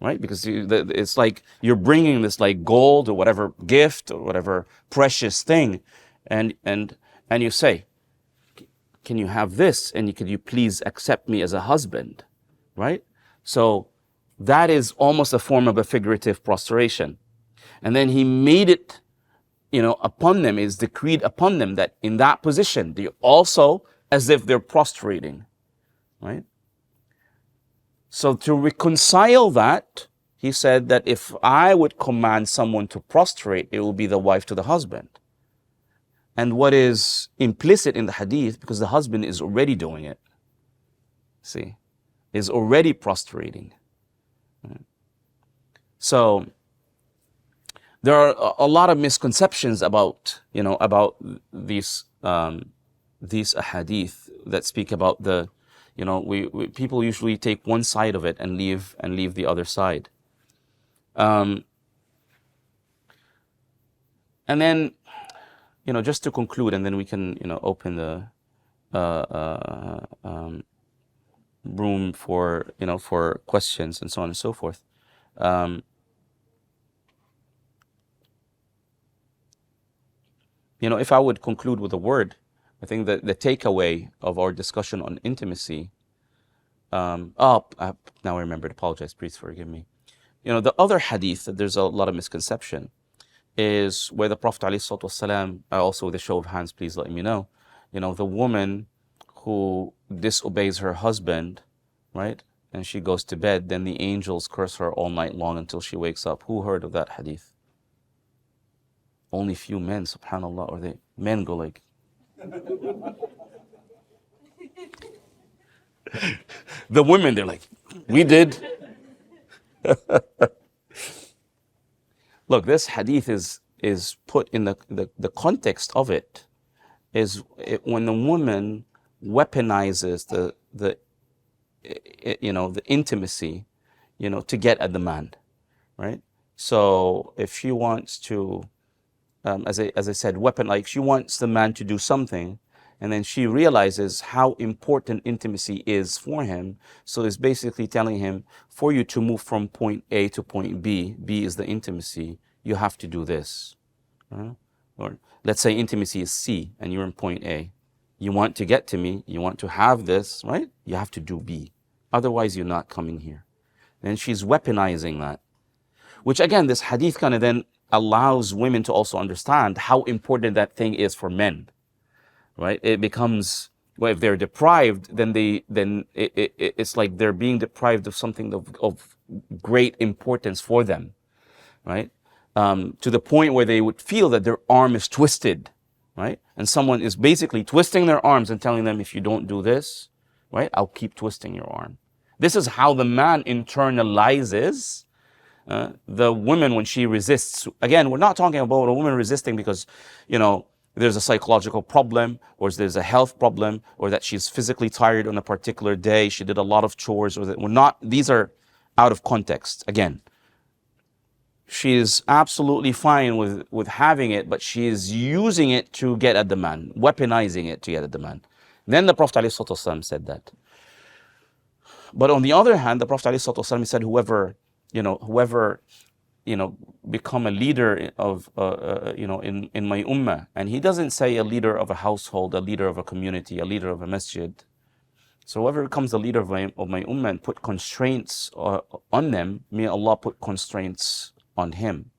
right? Because it's like you're bringing this like gold or whatever gift or whatever precious thing, and you say, can you have this? And could you please accept me as a husband, right? So that is almost a form of a figurative prostration. And then he made it, upon them, is decreed upon them that in that position, they also as if they're prostrating, right? So to reconcile that, he said that if I would command someone to prostrate, it will be the wife to the husband. And what is implicit in the hadith, because the husband is already doing it, see, is already prostrating. So there are a lot of misconceptions about, about these hadith that speak about the, people usually take one side of it and leave the other side. And then, just to conclude, and then we can, open the room for, for questions and so on and so forth. If I would conclude with a word, I think that the takeaway of our discussion on intimacy, now I remembered, apologize, please forgive me. The other hadith that there's a lot of misconception is where the Prophet ﷺ, also with a show of hands, please let me know, the woman who disobeys her husband, right, and she goes to bed, then the angels curse her all night long until she wakes up. Who heard of that hadith? Only few men, subhanAllah, or the men go like, the women, they're like, we did. Look, this hadith is put in the context of it, is when the woman weaponizes the intimacy, to get at the man, right? So if she wants to, as I said, she wants the man to do something, and then she realizes how important intimacy is for him. So it's basically telling him, for you to move from point A to point B, B is the intimacy, you have to do this. Or let's say intimacy is C, and you're in point A. You want to get to me, you want to have this, right? You have to do B. Otherwise, you're not coming here. And she's weaponizing that. Which again, this hadith kind of then allows women to also understand how important that thing is for men, right? It becomes, well, if they're deprived, then it's like they're being deprived of something of great importance for them, right? To the point where they would feel that their arm is twisted, right? And someone is basically twisting their arms and telling them, if you don't do this, right, I'll keep twisting your arm. This is how the man internalizes the woman when she resists. Again, we're not talking about a woman resisting because, there's a psychological problem, or there's a health problem, or that she's physically tired on a particular day, she did a lot of chores, or that these are out of context. Again, she is absolutely fine with having it, but she is using it to get at the man, weaponizing it to get at the man. Then the Prophet ﷺ said that. But on the other hand, the Prophet ﷺ said, whoever become a leader of, in my ummah. And he doesn't say a leader of a household, a leader of a community, a leader of a masjid. So whoever becomes the leader of my ummah and put constraints on them, may Allah put constraints on him.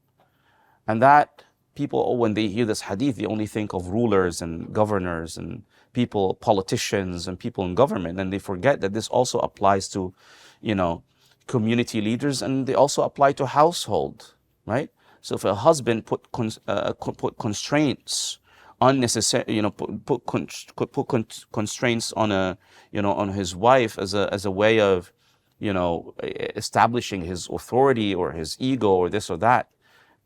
And that people, when they hear this hadith, they only think of rulers and governors and people, politicians and people in government. And they forget that this also applies to, community leaders, and they also apply to household, right? So if a husband put constraints, unnecessary, put constraints on on his wife as a way of, establishing his authority or his ego or this or that,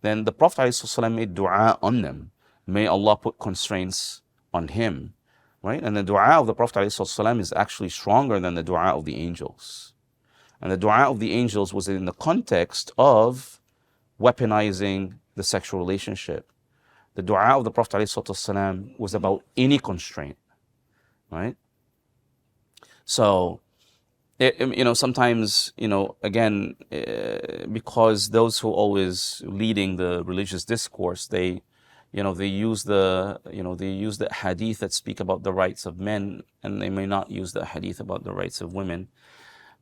then the Prophet ﷺ made dua on them. May Allah put constraints on him, right? And the dua of the Prophet ﷺ is actually stronger than the dua of the angels. And the dua of the angels was in the context of weaponizing the sexual relationship. The dua of the Prophet ﷺ was about any constraint, right? So, sometimes, again, because those who always leading the religious discourse, they use the hadith that speak about the rights of men, and they may not use the hadith about the rights of women.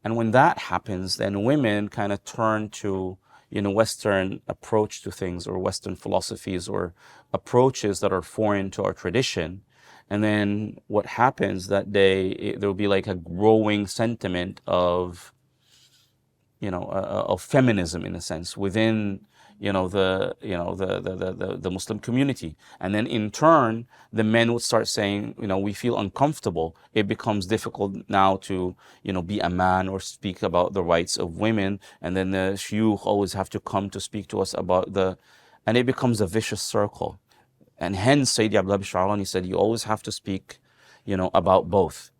And when that happens, then women kind of turn to, Western approach to things, or Western philosophies, or approaches that are foreign to our tradition. And then what happens that day, there will be like a growing sentiment of, of feminism, in a sense, within the Muslim community. And then in turn, the men would start saying, we feel uncomfortable. It becomes difficult now to be a man or speak about the rights of women. And then the shuyukh always have to come to speak to us about and it becomes a vicious circle. And hence Sayyidi Abdullah Sha'rani said, you always have to speak about both,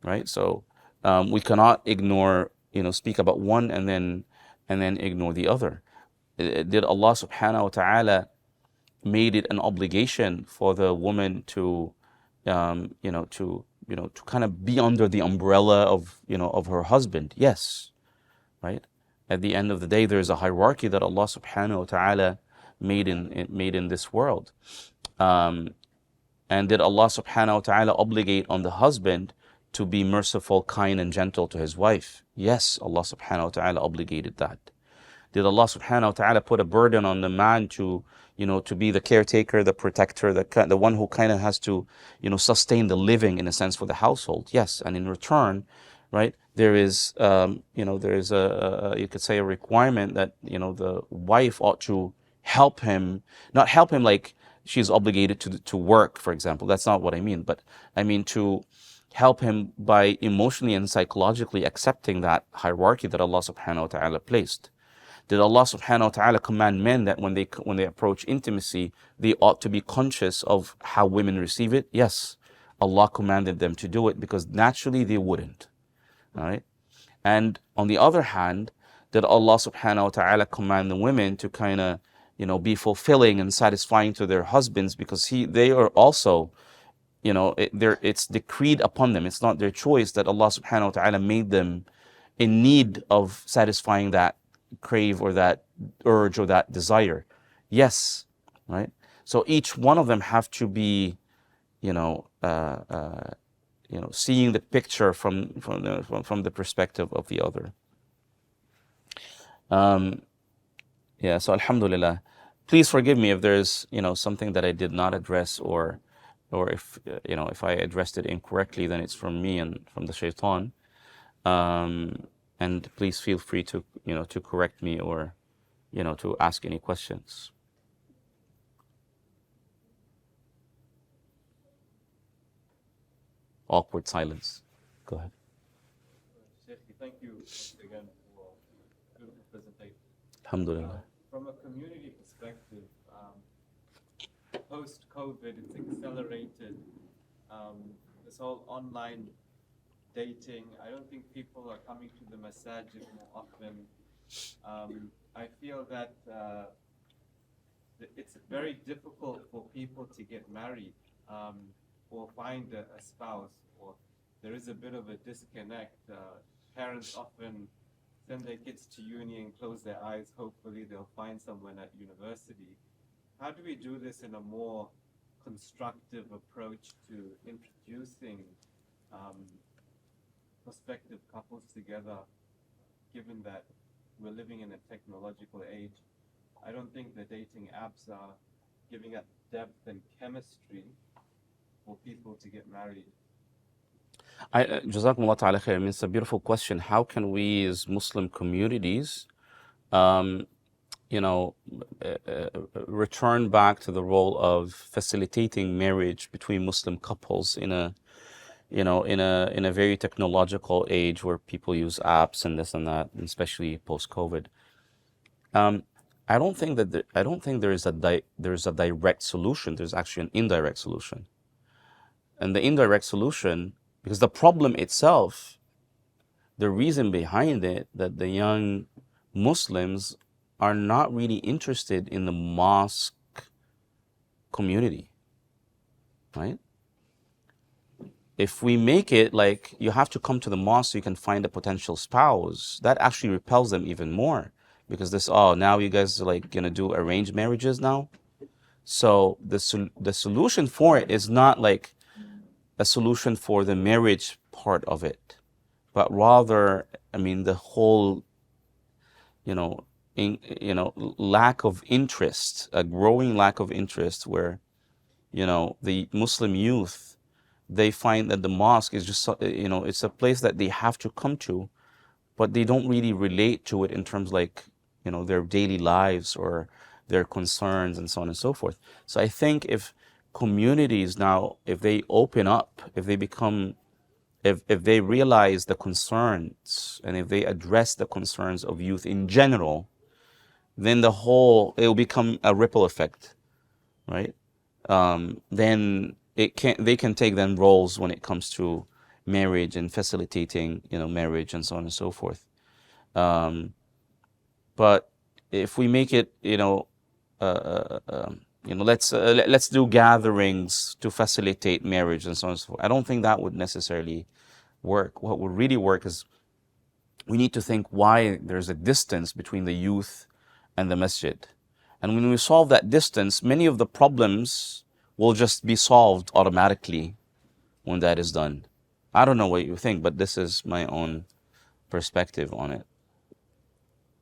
right? So we cannot ignore, speak about one and then ignore the other. Did Allah subhanahu wa ta'ala made it an obligation for the woman to kind of be under the umbrella of her husband? Yes, right? At the end of the day, there's a hierarchy that Allah subhanahu wa ta'ala made in this world. And did Allah subhanahu wa ta'ala obligate on the husband to be merciful, kind, and gentle to his wife? Yes, Allah subhanahu wa ta'ala obligated that. Did Allah subhanahu wa ta'ala put a burden on the man to be the caretaker, the protector, the one who kind of has to, sustain the living, in a sense, for the household? Yes. And in return, right, there is, you could say, a requirement that, the wife ought to help him, not help him like she's obligated to work, for example. That's not what I mean. But I mean to help him by emotionally and psychologically accepting that hierarchy that Allah subhanahu wa ta'ala placed. Did Allah subhanahu wa ta'ala command men that when they approach intimacy, they ought to be conscious of how women receive it? Yes, Allah commanded them to do it, because naturally they wouldn't. All right. And on the other hand, did Allah subhanahu wa ta'ala command the women to kind of, be fulfilling and satisfying to their husbands, because they are also, it's decreed upon them. It's not their choice that Allah subhanahu wa ta'ala made them in need of satisfying that crave or that urge or that desire. Yes, right? So each one of them have to be, seeing the picture from the perspective of the other. So alhamdulillah. Please forgive me if there's, something that I did not address, or if, if I addressed it incorrectly, then it's from me and from the shaitan. And please feel free to, to correct me, or, to ask any questions. Awkward silence. Go ahead.
Shaykh, thank you once again for a beautiful presentation.
Alhamdulillah.
From a community perspective, post-COVID, it's accelerated this whole online dating. I don't think people are coming to the masajid more often. I feel that it's very difficult for people to get married or find a spouse, or there is a bit of a disconnect. Parents often send their kids to uni and close their eyes. Hopefully they'll find someone at university. How do we do this in a more constructive approach to introducing prospective couples together, given that we're living in a technological age? I don't think the dating apps are giving up depth and chemistry for people to get married.
Jazakumullah ta'ala khair. It's a beautiful question. How can we as Muslim communities, return back to the role of facilitating marriage between Muslim couples in a very technological age where people use apps and this and that, and especially post-COVID? I don't think there is a direct solution. There's actually an indirect solution. And the indirect solution, because the problem itself, the reason behind it, that the young Muslims are not really interested in the mosque community, right? If we make it like you have to come to the mosque so you can find a potential spouse, that actually repels them even more, because now you guys are like gonna do arranged marriages now. So the solution for it is not like a solution for the marriage part of it, but rather, the whole, lack of interest, a growing lack of interest, where the Muslim youth, they find that the mosque is just it's a place that they have to come to, but they don't really relate to it in terms like their daily lives or their concerns and so on and so forth. So I think if communities now, if they open up, if they become, if they realize the concerns and if they address the concerns of youth in general, then it will become a ripple effect, right? Then they can take then roles when it comes to marriage and facilitating marriage and so on and so forth. But if we make it let's do gatherings to facilitate marriage and so on and so forth, I don't think that would necessarily work. What would really work is we need to think why there's a distance between the youth and the masjid. And when we solve that distance, many of the problems will just be solved automatically when that is done. I don't know what you think, but this is my own perspective on it.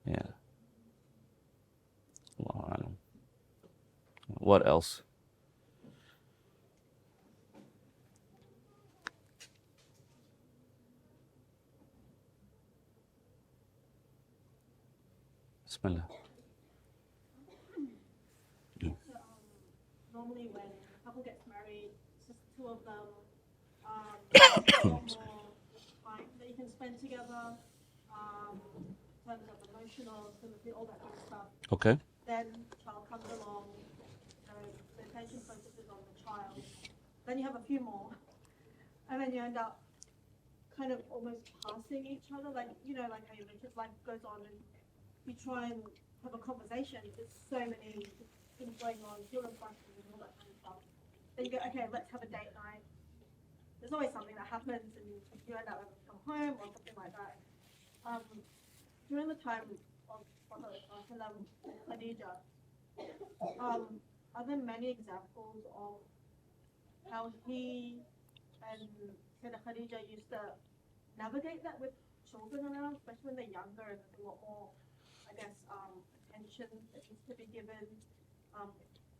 Yeah. Allahu A'lam. What else? Bismillah.
Normally when a couple gets married, it's just two of them. A lot more time that you can spend together, in terms of emotional, all that kind of stuff.
Okay.
Then child comes along, the attention focuses on the child. Then you have a few more, and then you end up kind of almost passing each other, like like how you mentioned, life goes on, and you try and have a conversation. There's so many things going on, children questions and all that kind of stuff. Then you go, okay, let's have a date night. There's always something that happens, and you end up having to come home or something like that. During the time of Prophet Khadija, are there many examples of how he and Sayyidah Khadija used to navigate that with children around, especially when they're younger and there's a lot more, I guess, attention that needs to be given? If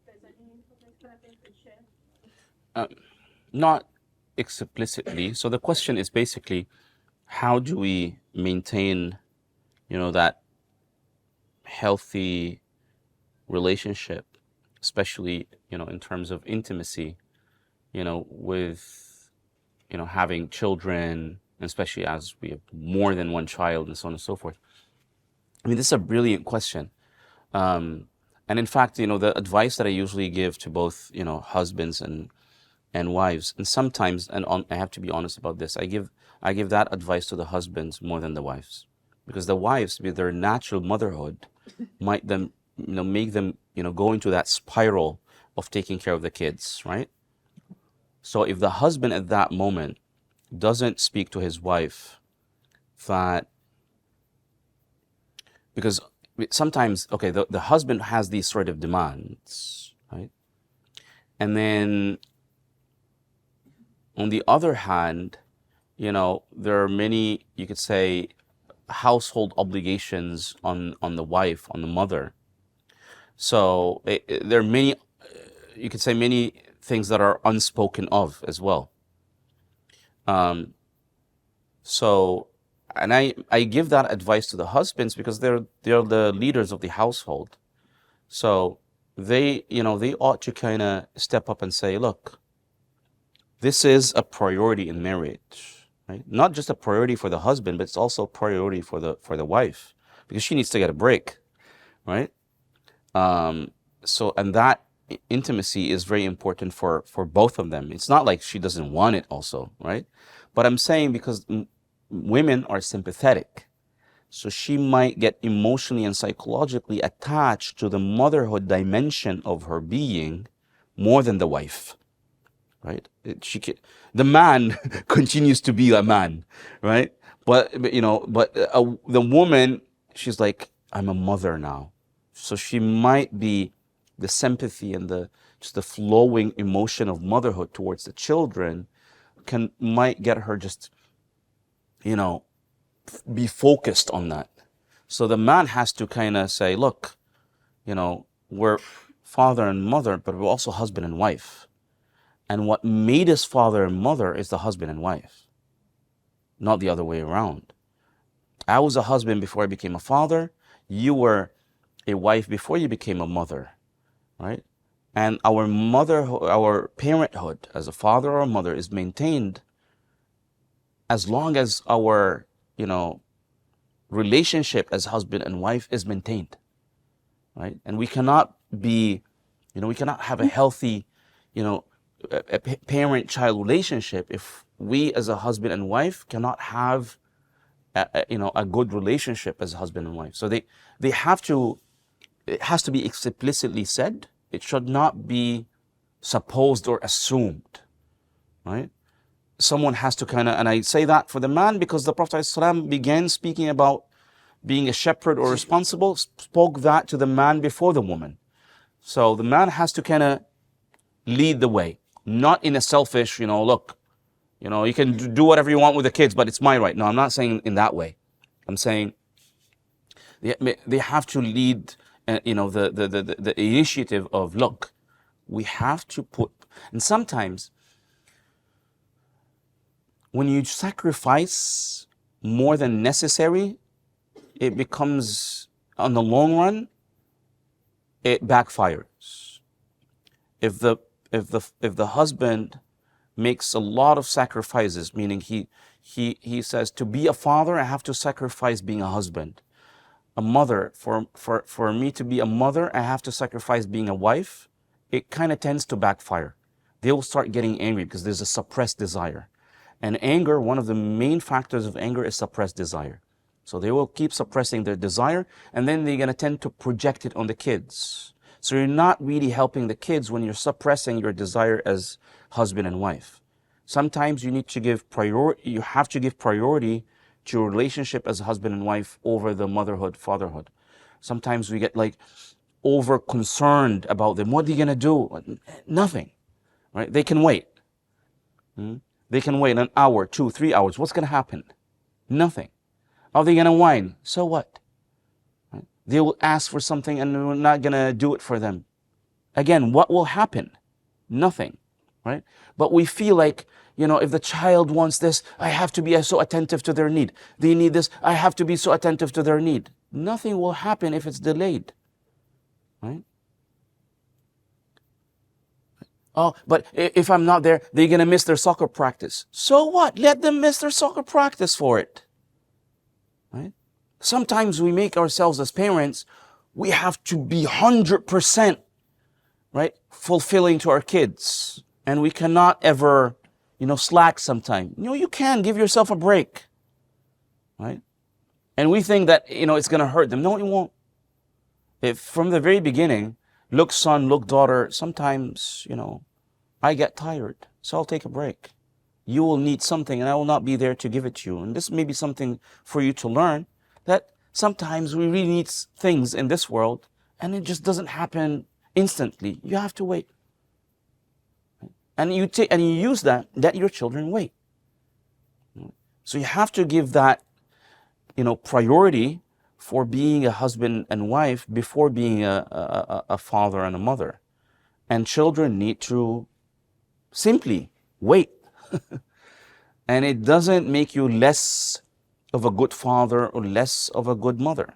there's any of those kind of things to share?
Not explicitly. So the question is basically, how do we maintain, that healthy relationship, especially, in terms of intimacy, with, having children, especially as we have more than one child and so on and so forth. I mean, this is a brilliant question. And in fact, the advice that I usually give to both, husbands and wives, and sometimes, I have to be honest about this, I give that advice to the husbands more than the wives, because the wives, with their natural motherhood, might then, make them, go into that spiral of taking care of the kids, right? So if the husband at that moment doesn't speak to his wife, that, because sometimes, okay, the husband has these sort of demands, right? And then on the other hand, there are many, you could say, household obligations on the wife, on the mother. So there are many, you could say, many things that are unspoken of as well. So, and I give that advice to the husbands because they're the leaders of the household. So they ought to kind of step up and say, look, this is a priority in marriage, right? Not just a priority for the husband, but it's also a priority for the wife, because she needs to get a break, right? So, and that intimacy is very important for both of them. It's not like she doesn't want it also, right? But I'm saying because women are sympathetic, so she might get emotionally and psychologically attached to the motherhood dimension of her being more than the wife, right? The man continues to be a man, right? But the woman, she's like, I'm a mother now, so she might be the sympathy and just the flowing emotion of motherhood towards the children might get her just, be focused on that. So the man has to kind of say, look, we're father and mother, but we're also husband and wife. And what made us father and mother is the husband and wife, not the other way around. I was a husband before I became a father. You were a wife before you became a mother, right? And our parenthood as a father or a mother is maintained as long as our, relationship as husband and wife is maintained, right? And we cannot be, we cannot have a healthy, a parent-child relationship if we as a husband and wife cannot have a good relationship as a husband and wife. So they have to, it has to be explicitly said. It should not be supposed or assumed, right? Someone has to and I say that for the man because the Prophet ﷺ began speaking about being a shepherd or responsible, spoke that to the man before the woman. So the man has to lead the way, not in a selfish, look, you can do whatever you want with the kids, but it's my right. No, I'm not saying in that way. I'm saying they have to lead, the initiative of, look, we have to put, and sometimes when you sacrifice more than necessary, it becomes, on the long run, it backfires. If the husband makes a lot of sacrifices, meaning he says, to be a father, I have to sacrifice being a husband. A mother, for me to be a mother, I have to sacrifice being a wife. It kind of tends to backfire. They will start getting angry because there's a suppressed desire. And anger, one of the main factors of anger is suppressed desire. So they will keep suppressing their desire, and then they're going to tend to project it on the kids. So you're not really helping the kids when you're suppressing your desire as husband and wife. Sometimes you need to give priority, you have to give priority to your relationship as husband and wife over the motherhood, fatherhood. Sometimes we get over concerned about them. What are you going to do? Nothing, right? They can wait. They can wait an hour, 2, 3 hours. What's going to happen? Nothing. Are they going to whine? So what? Right? They will ask for something and we're not going to do it for them. Again, what will happen? Nothing, right? But we feel like, if the child wants this, I have to be so attentive to their need. They need this, I have to be so attentive to their need. Nothing will happen if it's delayed, right? Oh, but if I'm not there, they're going to miss their soccer practice. So what? Let them miss their soccer practice for it. Right? Sometimes we make ourselves as parents, we have to be 100%, right, fulfilling to our kids. And we cannot ever, slack sometime. You can give yourself a break. Right? And we think that, it's going to hurt them. No, it won't. If from the very beginning, look, son, look, daughter, sometimes, I get tired, so I'll take a break. You will need something and I will not be there to give it to you. And this may be something for you to learn, that sometimes we really need things in this world and it just doesn't happen instantly. You have to wait. And you use that, let your children wait. So you have to give that, priority for being a husband and wife before being a father and a mother. And children need to simply wait. And it doesn't make you less of a good father or less of a good mother.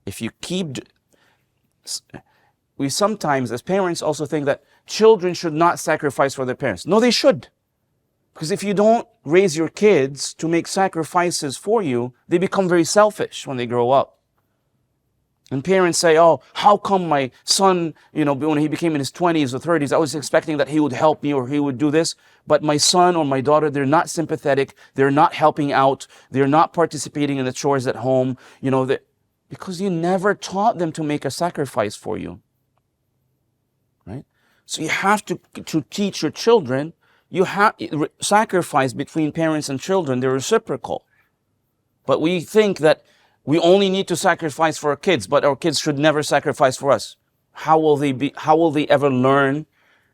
If you we sometimes as parents also think that children should not sacrifice for their parents. No, they should. Because if you don't raise your kids to make sacrifices for you, they become very selfish when they grow up. And parents say, oh, how come my son, when he became in his 20s or 30s, I was expecting that he would help me or he would do this. But my son or my daughter, they're not sympathetic. They're not helping out. They're not participating in the chores at home. Because you never taught them to make a sacrifice for you. Right? So you have to teach your children, sacrifice between parents and children, they're reciprocal. But we think that we only need to sacrifice for our kids, but our kids should never sacrifice for us. How will they ever learn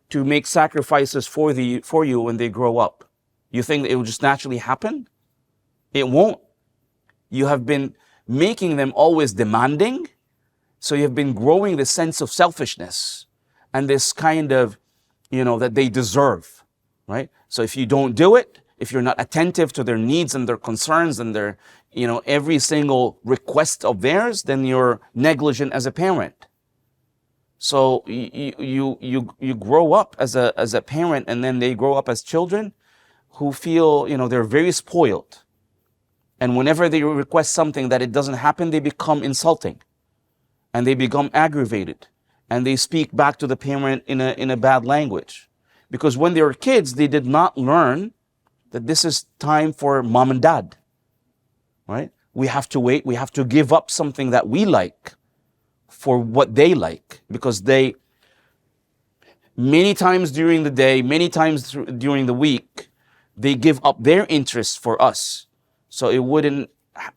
to make sacrifices for you when they grow up? You think that it will just naturally happen? It won't. You have been
making them always demanding. So you've been growing this sense of selfishness and this kind of, that they deserve, right? So if you don't do it, if you're not attentive to their needs and their concerns and their, every single request of theirs, then you're negligent as a parent. So you grow up as a parent, and then they grow up as children who feel, they're very spoiled. And whenever they request something that it doesn't happen, they become insulting and they become aggravated and they speak back to the parent in a bad language. Because when they were kids, they did not learn that this is time for mom and dad, right? We have to wait. We have to give up something that we like for what they like, because they, many times during the day, many times during the week, they give up their interests for us. So it wouldn't,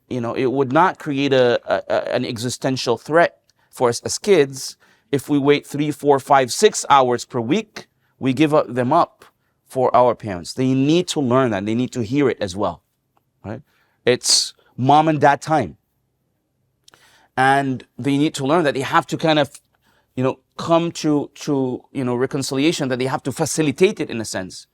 it would not create an existential threat for us as kids if we wait 3, 4, 5, 6 hours per week. We give them up for our parents. They need to learn that. They need to hear it as well, right? It's mom and dad time. And they need to learn that they have to kind of, come to reconciliation, that they have to facilitate it in a sense.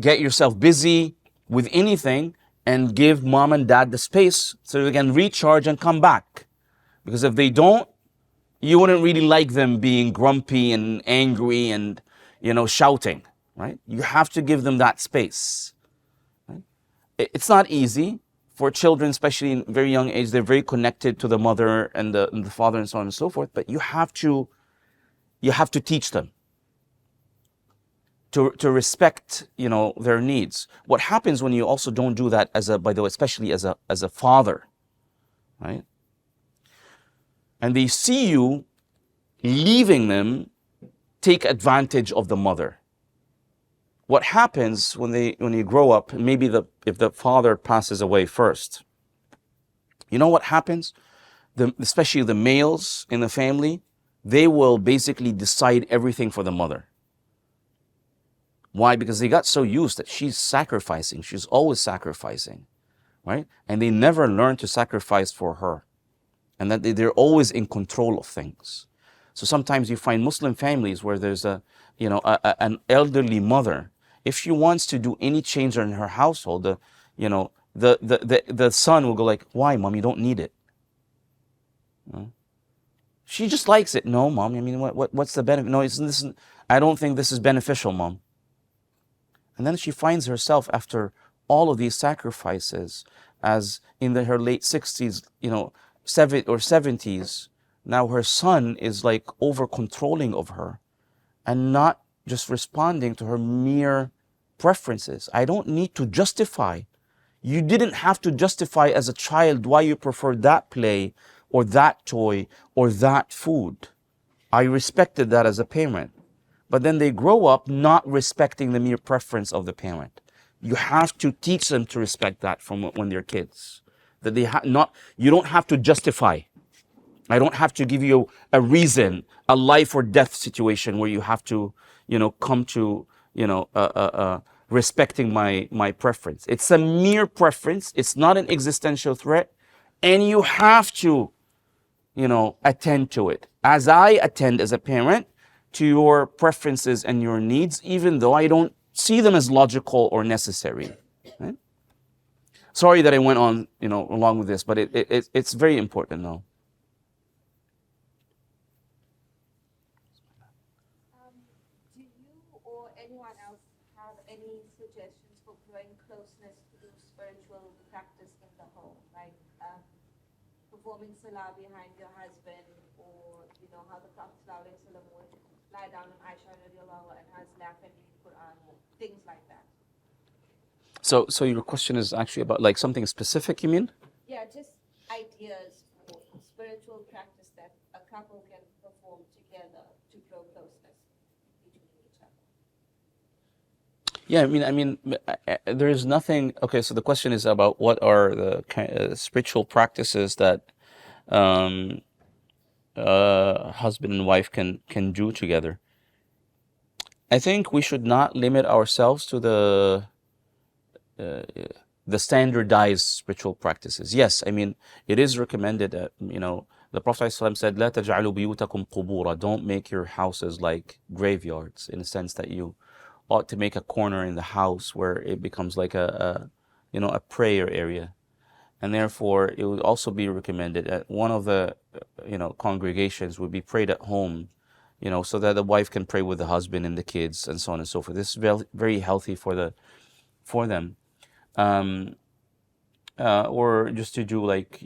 Get yourself busy with anything and give mom and dad the space so they can recharge and come back. Because if they don't, you wouldn't really like them being grumpy and angry and, shouting, right? You have to give them that space. Right? It's not easy for children, especially in very young age. They're very connected to the mother and the father and so on and so forth. But you have to teach them to respect, their needs. What happens when you also don't do that by the way, especially as a father, right? And they see you leaving them take advantage of the mother. What happens when you grow up, maybe if the father passes away first, you know what happens? Especially the males in the family, they will basically decide everything for the mother. Why? Because they got so used that she's sacrificing. She's always sacrificing, right? And they never learn to sacrifice for her. And that they're always in control of things. So sometimes you find Muslim families where there's an elderly mother. If she wants to do any change in her household, the son will go like, "Why, mom? You don't need it." She just likes it. "No, mom. I mean, what's the benefit? No, I don't think this is beneficial, mom." And then she finds herself after all of these sacrifices, as in her late 60s, 70s, now her son is like over controlling of her and not just responding to her mere preferences. I don't need to justify. You didn't have to justify as a child why you preferred that play or that toy or that food. I respected that as a parent. But then they grow up not respecting the mere preference of the parent. You have to teach them to respect that from when they're kids. That you don't have to justify. I don't have to give you a reason, a life or death situation where you have to, come to, respecting my preference. It's a mere preference. It's not an existential threat. And you have to, attend to it. As I attend as a parent to your preferences and your needs, even though I don't see them as logical or necessary. Right? Sorry that I went on, along with this, but it's very important now.
Do you or anyone else have any suggestions for growing closeness through spiritual practice in the home, like performing salah behind your husband, or how the Prophet ﷺ would lie down on Aisha radiallahu anha's lap and read Quran, or things like that?
So your question is actually about like something specific, you mean?
Yeah, just ideas for spiritual practice that a couple can perform together to grow closeness between each other.
Yeah, I mean, there is nothing. Okay, so the question is about what are the spiritual practices that husband and wife can do together. I think we should not limit ourselves to the standardized spiritual practices. Yes, I mean, it is recommended that, the Prophet ﷺ said, "لا تجعلوا بيوتكم قبورا." Don't make your houses like graveyards, in the sense that you ought to make a corner in the house where it becomes like a prayer area. And therefore, it would also be recommended that one of the, congregations would be prayed at home, so that the wife can pray with the husband and the kids and so on and so forth. This is very, very healthy for them. Or just to do like,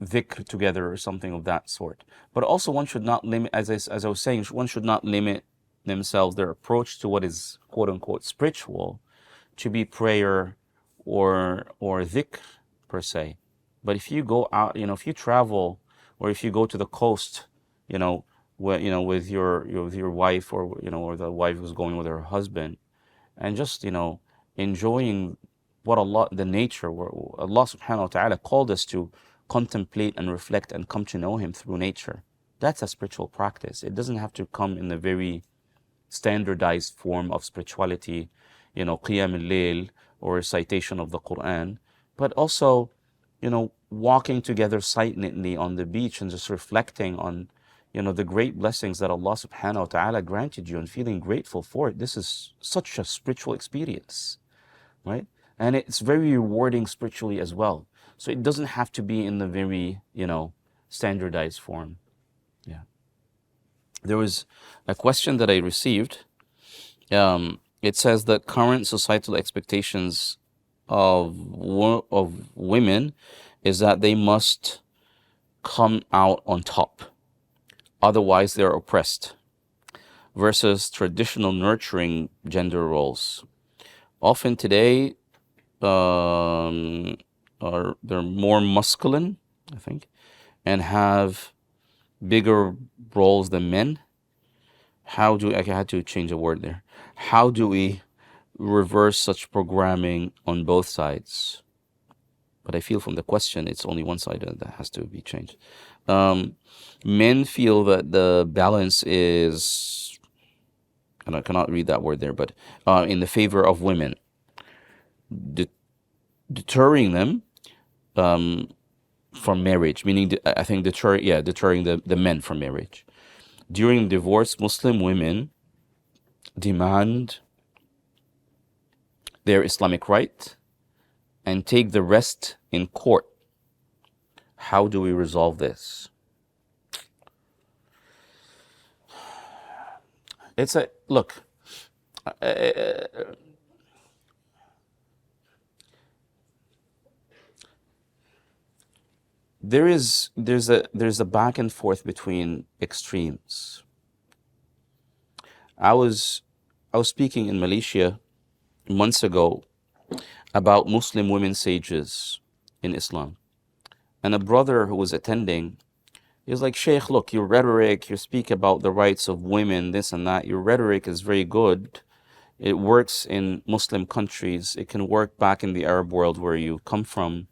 dhikr together or something of that sort. But also one should not limit, as I was saying, one should not limit themselves, their approach to what is quote unquote spiritual, to be prayer or dhikr per se. But if you go out, if you travel, or if you go to the coast, with your wife, or the wife who's going with her husband, and just enjoying what the nature, where Allah subhanahu wa ta'ala called us to contemplate and reflect and come to know Him through nature. That's a spiritual practice. It doesn't have to come in the very standardized form of spirituality, qiyam al-layl or recitation of the Quran, but also, walking together silently on the beach and just reflecting on, the great blessings that Allah subhanahu wa ta'ala granted you and feeling grateful for it. This is such a spiritual experience, right? And it's very rewarding spiritually as well. So it doesn't have to be in the very, standardized form. Yeah. There was a question that I received. It says that current societal expectations of women is that they must come out on top, otherwise they're oppressed, versus traditional nurturing gender roles. Often today, they're more masculine, I think, and have bigger roles than men. I had to change a word there. How do we reverse such programming on both sides? But I feel from the question, it's only one side that has to be changed. Men feel that the balance is, and I cannot read that word there, but in the favor of women, deterring them from marriage, meaning I think deterring the men from marriage. During divorce, Muslim women demand their Islamic right and take the rest in court. How do we resolve this? Look. There's a back and forth between extremes. I was speaking in Malaysia months ago about Muslim women sages in Islam, and a brother who was attending, he was like, "Shaykh, look, your rhetoric, you speak about the rights of women, this and that. Your rhetoric is very good. It works in Muslim countries. It can work back in the Arab world where you come from.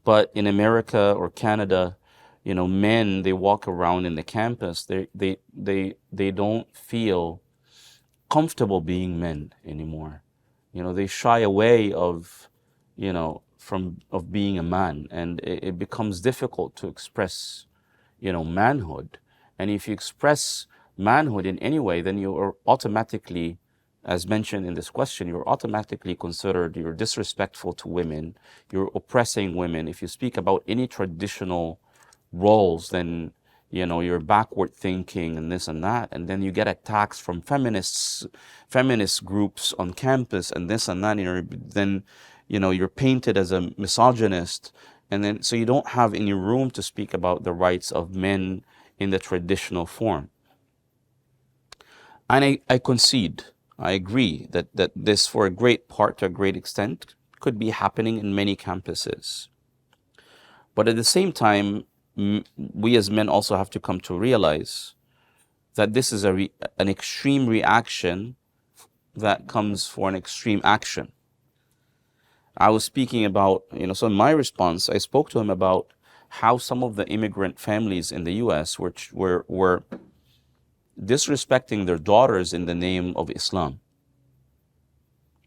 But in America or Canada, men, they walk around in the campus. They don't feel comfortable being men anymore. They shy away of being a man, and it becomes difficult to express, manhood. And if you express manhood in any way, then you are automatically, as mentioned in this question, you're automatically considered, you're disrespectful to women, you're oppressing women. If you speak about any traditional roles, then, you're backward thinking and this and that. And then you get attacks from feminist groups on campus and this and that. Then, you're painted as a misogynist. And then, so you don't have any room to speak about the rights of men in the traditional form. And I concede, I agree that this, for a great part, to a great extent, could be happening in many campuses. But at the same time, we as men also have to come to realize that this is an extreme reaction that comes for an extreme action. I was speaking about, so in my response, I spoke to him about how some of the immigrant families in the U.S. were disrespecting their daughters in the name of Islam.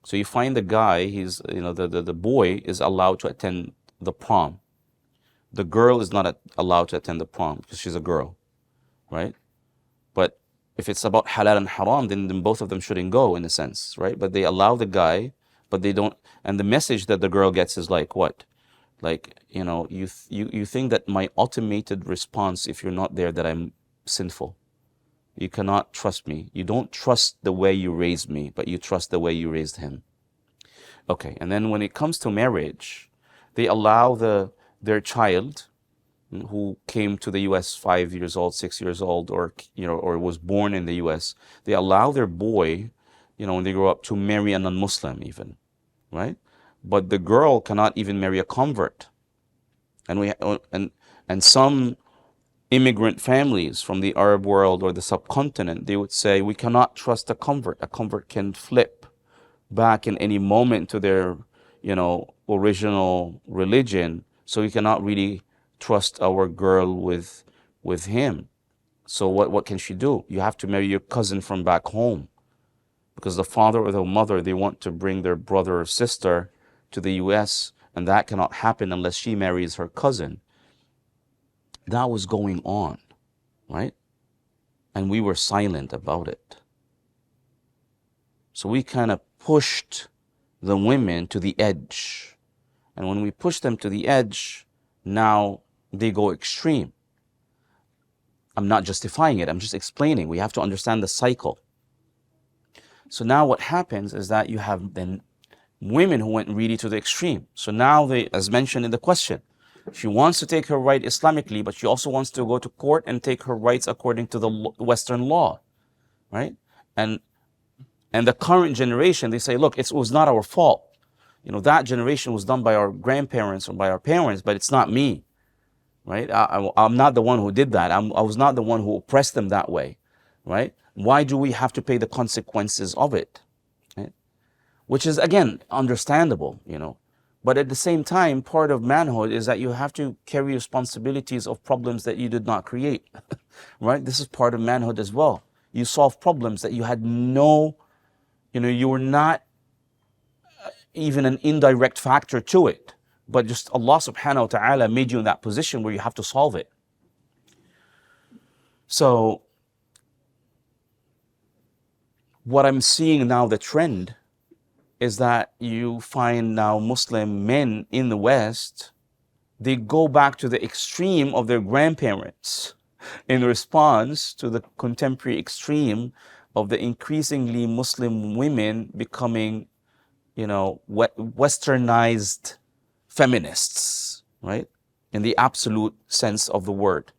So you find the guy, the boy is allowed to attend the prom. The girl is not allowed to attend the prom because she's a girl, right? But if it's about halal and haram, then both of them shouldn't go in a sense, right? But they allow the guy, but they don't. And the message that the girl gets is like what? Like, you think that my automated response, if you're not there, that I'm sinful. You cannot trust me. You don't trust the way you raised me, but you trust the way you raised him. Okay, and then when it comes to marriage, they allow their child who came to the U.S. 5 years old, 6 years old, or was born in the U.S. They allow their boy, when they grow up, to marry a non-Muslim even, right? But the girl cannot even marry a convert. And some immigrant families from the Arab world or the subcontinent, they would say, we cannot trust a convert. A convert can flip back in any moment to their, original religion. So we cannot really trust our girl with him. So what can she do? You have to marry your cousin from back home, because the father or the mother, they want to bring their brother or sister to the U.S., and that cannot happen unless she marries her cousin. That was going on, right? And we were silent about it. So we kind of pushed the women to the edge. And when we push them to the edge, now they go extreme. I'm not justifying it, I'm just explaining. We have to understand the cycle. So now what happens is that you have then women who went really to the extreme. So now they, as mentioned in the question, she wants to take her right Islamically, but she also wants to go to court and take her rights according to the Western law, right? And the current generation, they say, look, it was not our fault. That generation was done by our grandparents or by our parents, but it's not me, right? I'm not the one who did that. I was not the one who oppressed them that way, right? Why do we have to pay the consequences of it? Right? Which is, again, understandable, But at the same time, part of manhood is that you have to carry responsibilities of problems that you did not create, right? This is part of manhood as well. You solve problems that you had you were not even an indirect factor to it, but just Allah subhanahu wa ta'ala made you in that position where you have to solve it. So, what I'm seeing now, the trend, is that you find now Muslim men in the West, they go back to the extreme of their grandparents in response to the contemporary extreme of the increasingly Muslim women becoming, westernized feminists, right? In the absolute sense of the word.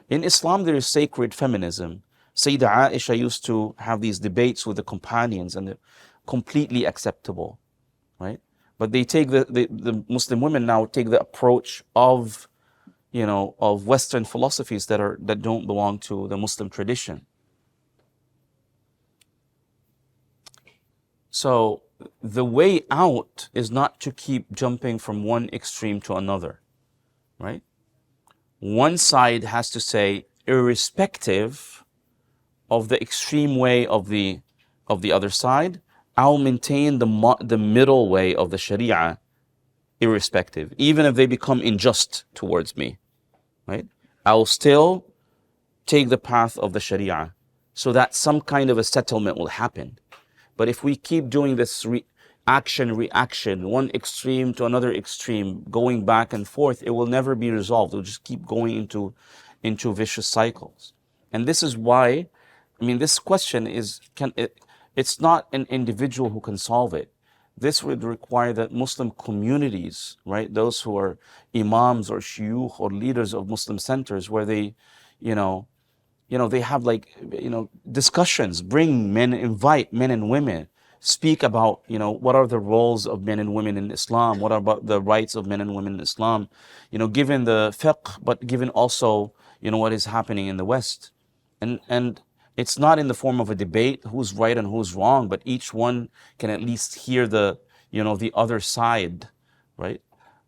In Islam, there is sacred feminism. Sayyidah Aisha used to have these debates with the companions, and they're completely acceptable, right? But they take the Muslim women now take the approach of, of Western philosophies that don't belong to the Muslim tradition. So the way out is not to keep jumping from one extreme to another, right? One side has to say, irrespective of the extreme way of the other side, I'll maintain the middle way of the Sharia, irrespective, even if they become unjust towards me, right? I'll still take the path of the Sharia, so that some kind of a settlement will happen. But if we keep doing this reaction, one extreme to another extreme, going back and forth, it will never be resolved. It'll just keep going into vicious cycles. And this is why, this question it's not an individual who can solve it. This would require that Muslim communities, right, those who are imams or shuyukh or leaders of Muslim centers, where they, they have discussions, invite men and women, speak about, what are the roles of men and women in Islam, what are about the rights of men and women in Islam, given the fiqh, but given also, what is happening in the West. And it's not in the form of a debate, who's right and who's wrong, but each one can at least hear the other side, right?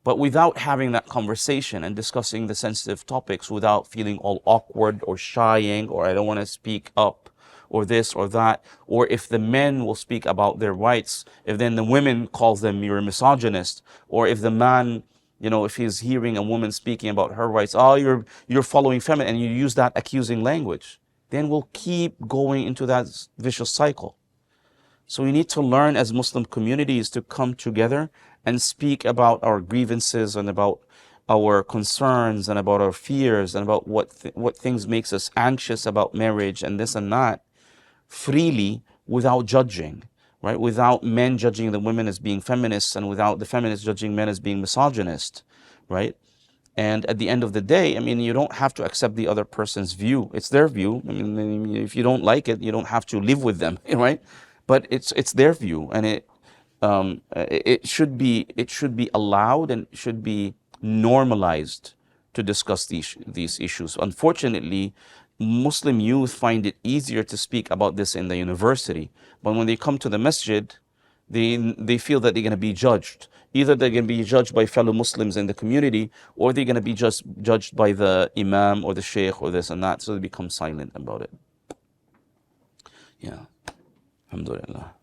But without having that conversation and discussing the sensitive topics, without feeling all awkward or shying, or I don't want to speak up, or this or that, or if the men will speak about their rights, if then the women calls them you're a misogynist, or if the man, if he's hearing a woman speaking about her rights, oh, you're following feminine, and you use that accusing language, then we'll keep going into that vicious cycle. So we need to learn as Muslim communities to come together and speak about our grievances and about our concerns and about our fears and about what things makes us anxious about marriage and this and that freely, without judging, right? Without men judging the women as being feminists and without the feminists judging men as being misogynist, right? And at the end of the day, you don't have to accept the other person's view. It's their view. If you don't like it, you don't have to live with them, right? But it's their view, and it should be allowed and should be normalized to discuss these issues. Unfortunately, Muslim youth find it easier to speak about this in the university, but when they come to the masjid, they feel that they're going to be judged. Either they're going to be judged by fellow Muslims in the community, or they're going to be judged by the imam or the shaykh or this and that, so they become silent about it. Yeah. Alhamdulillah.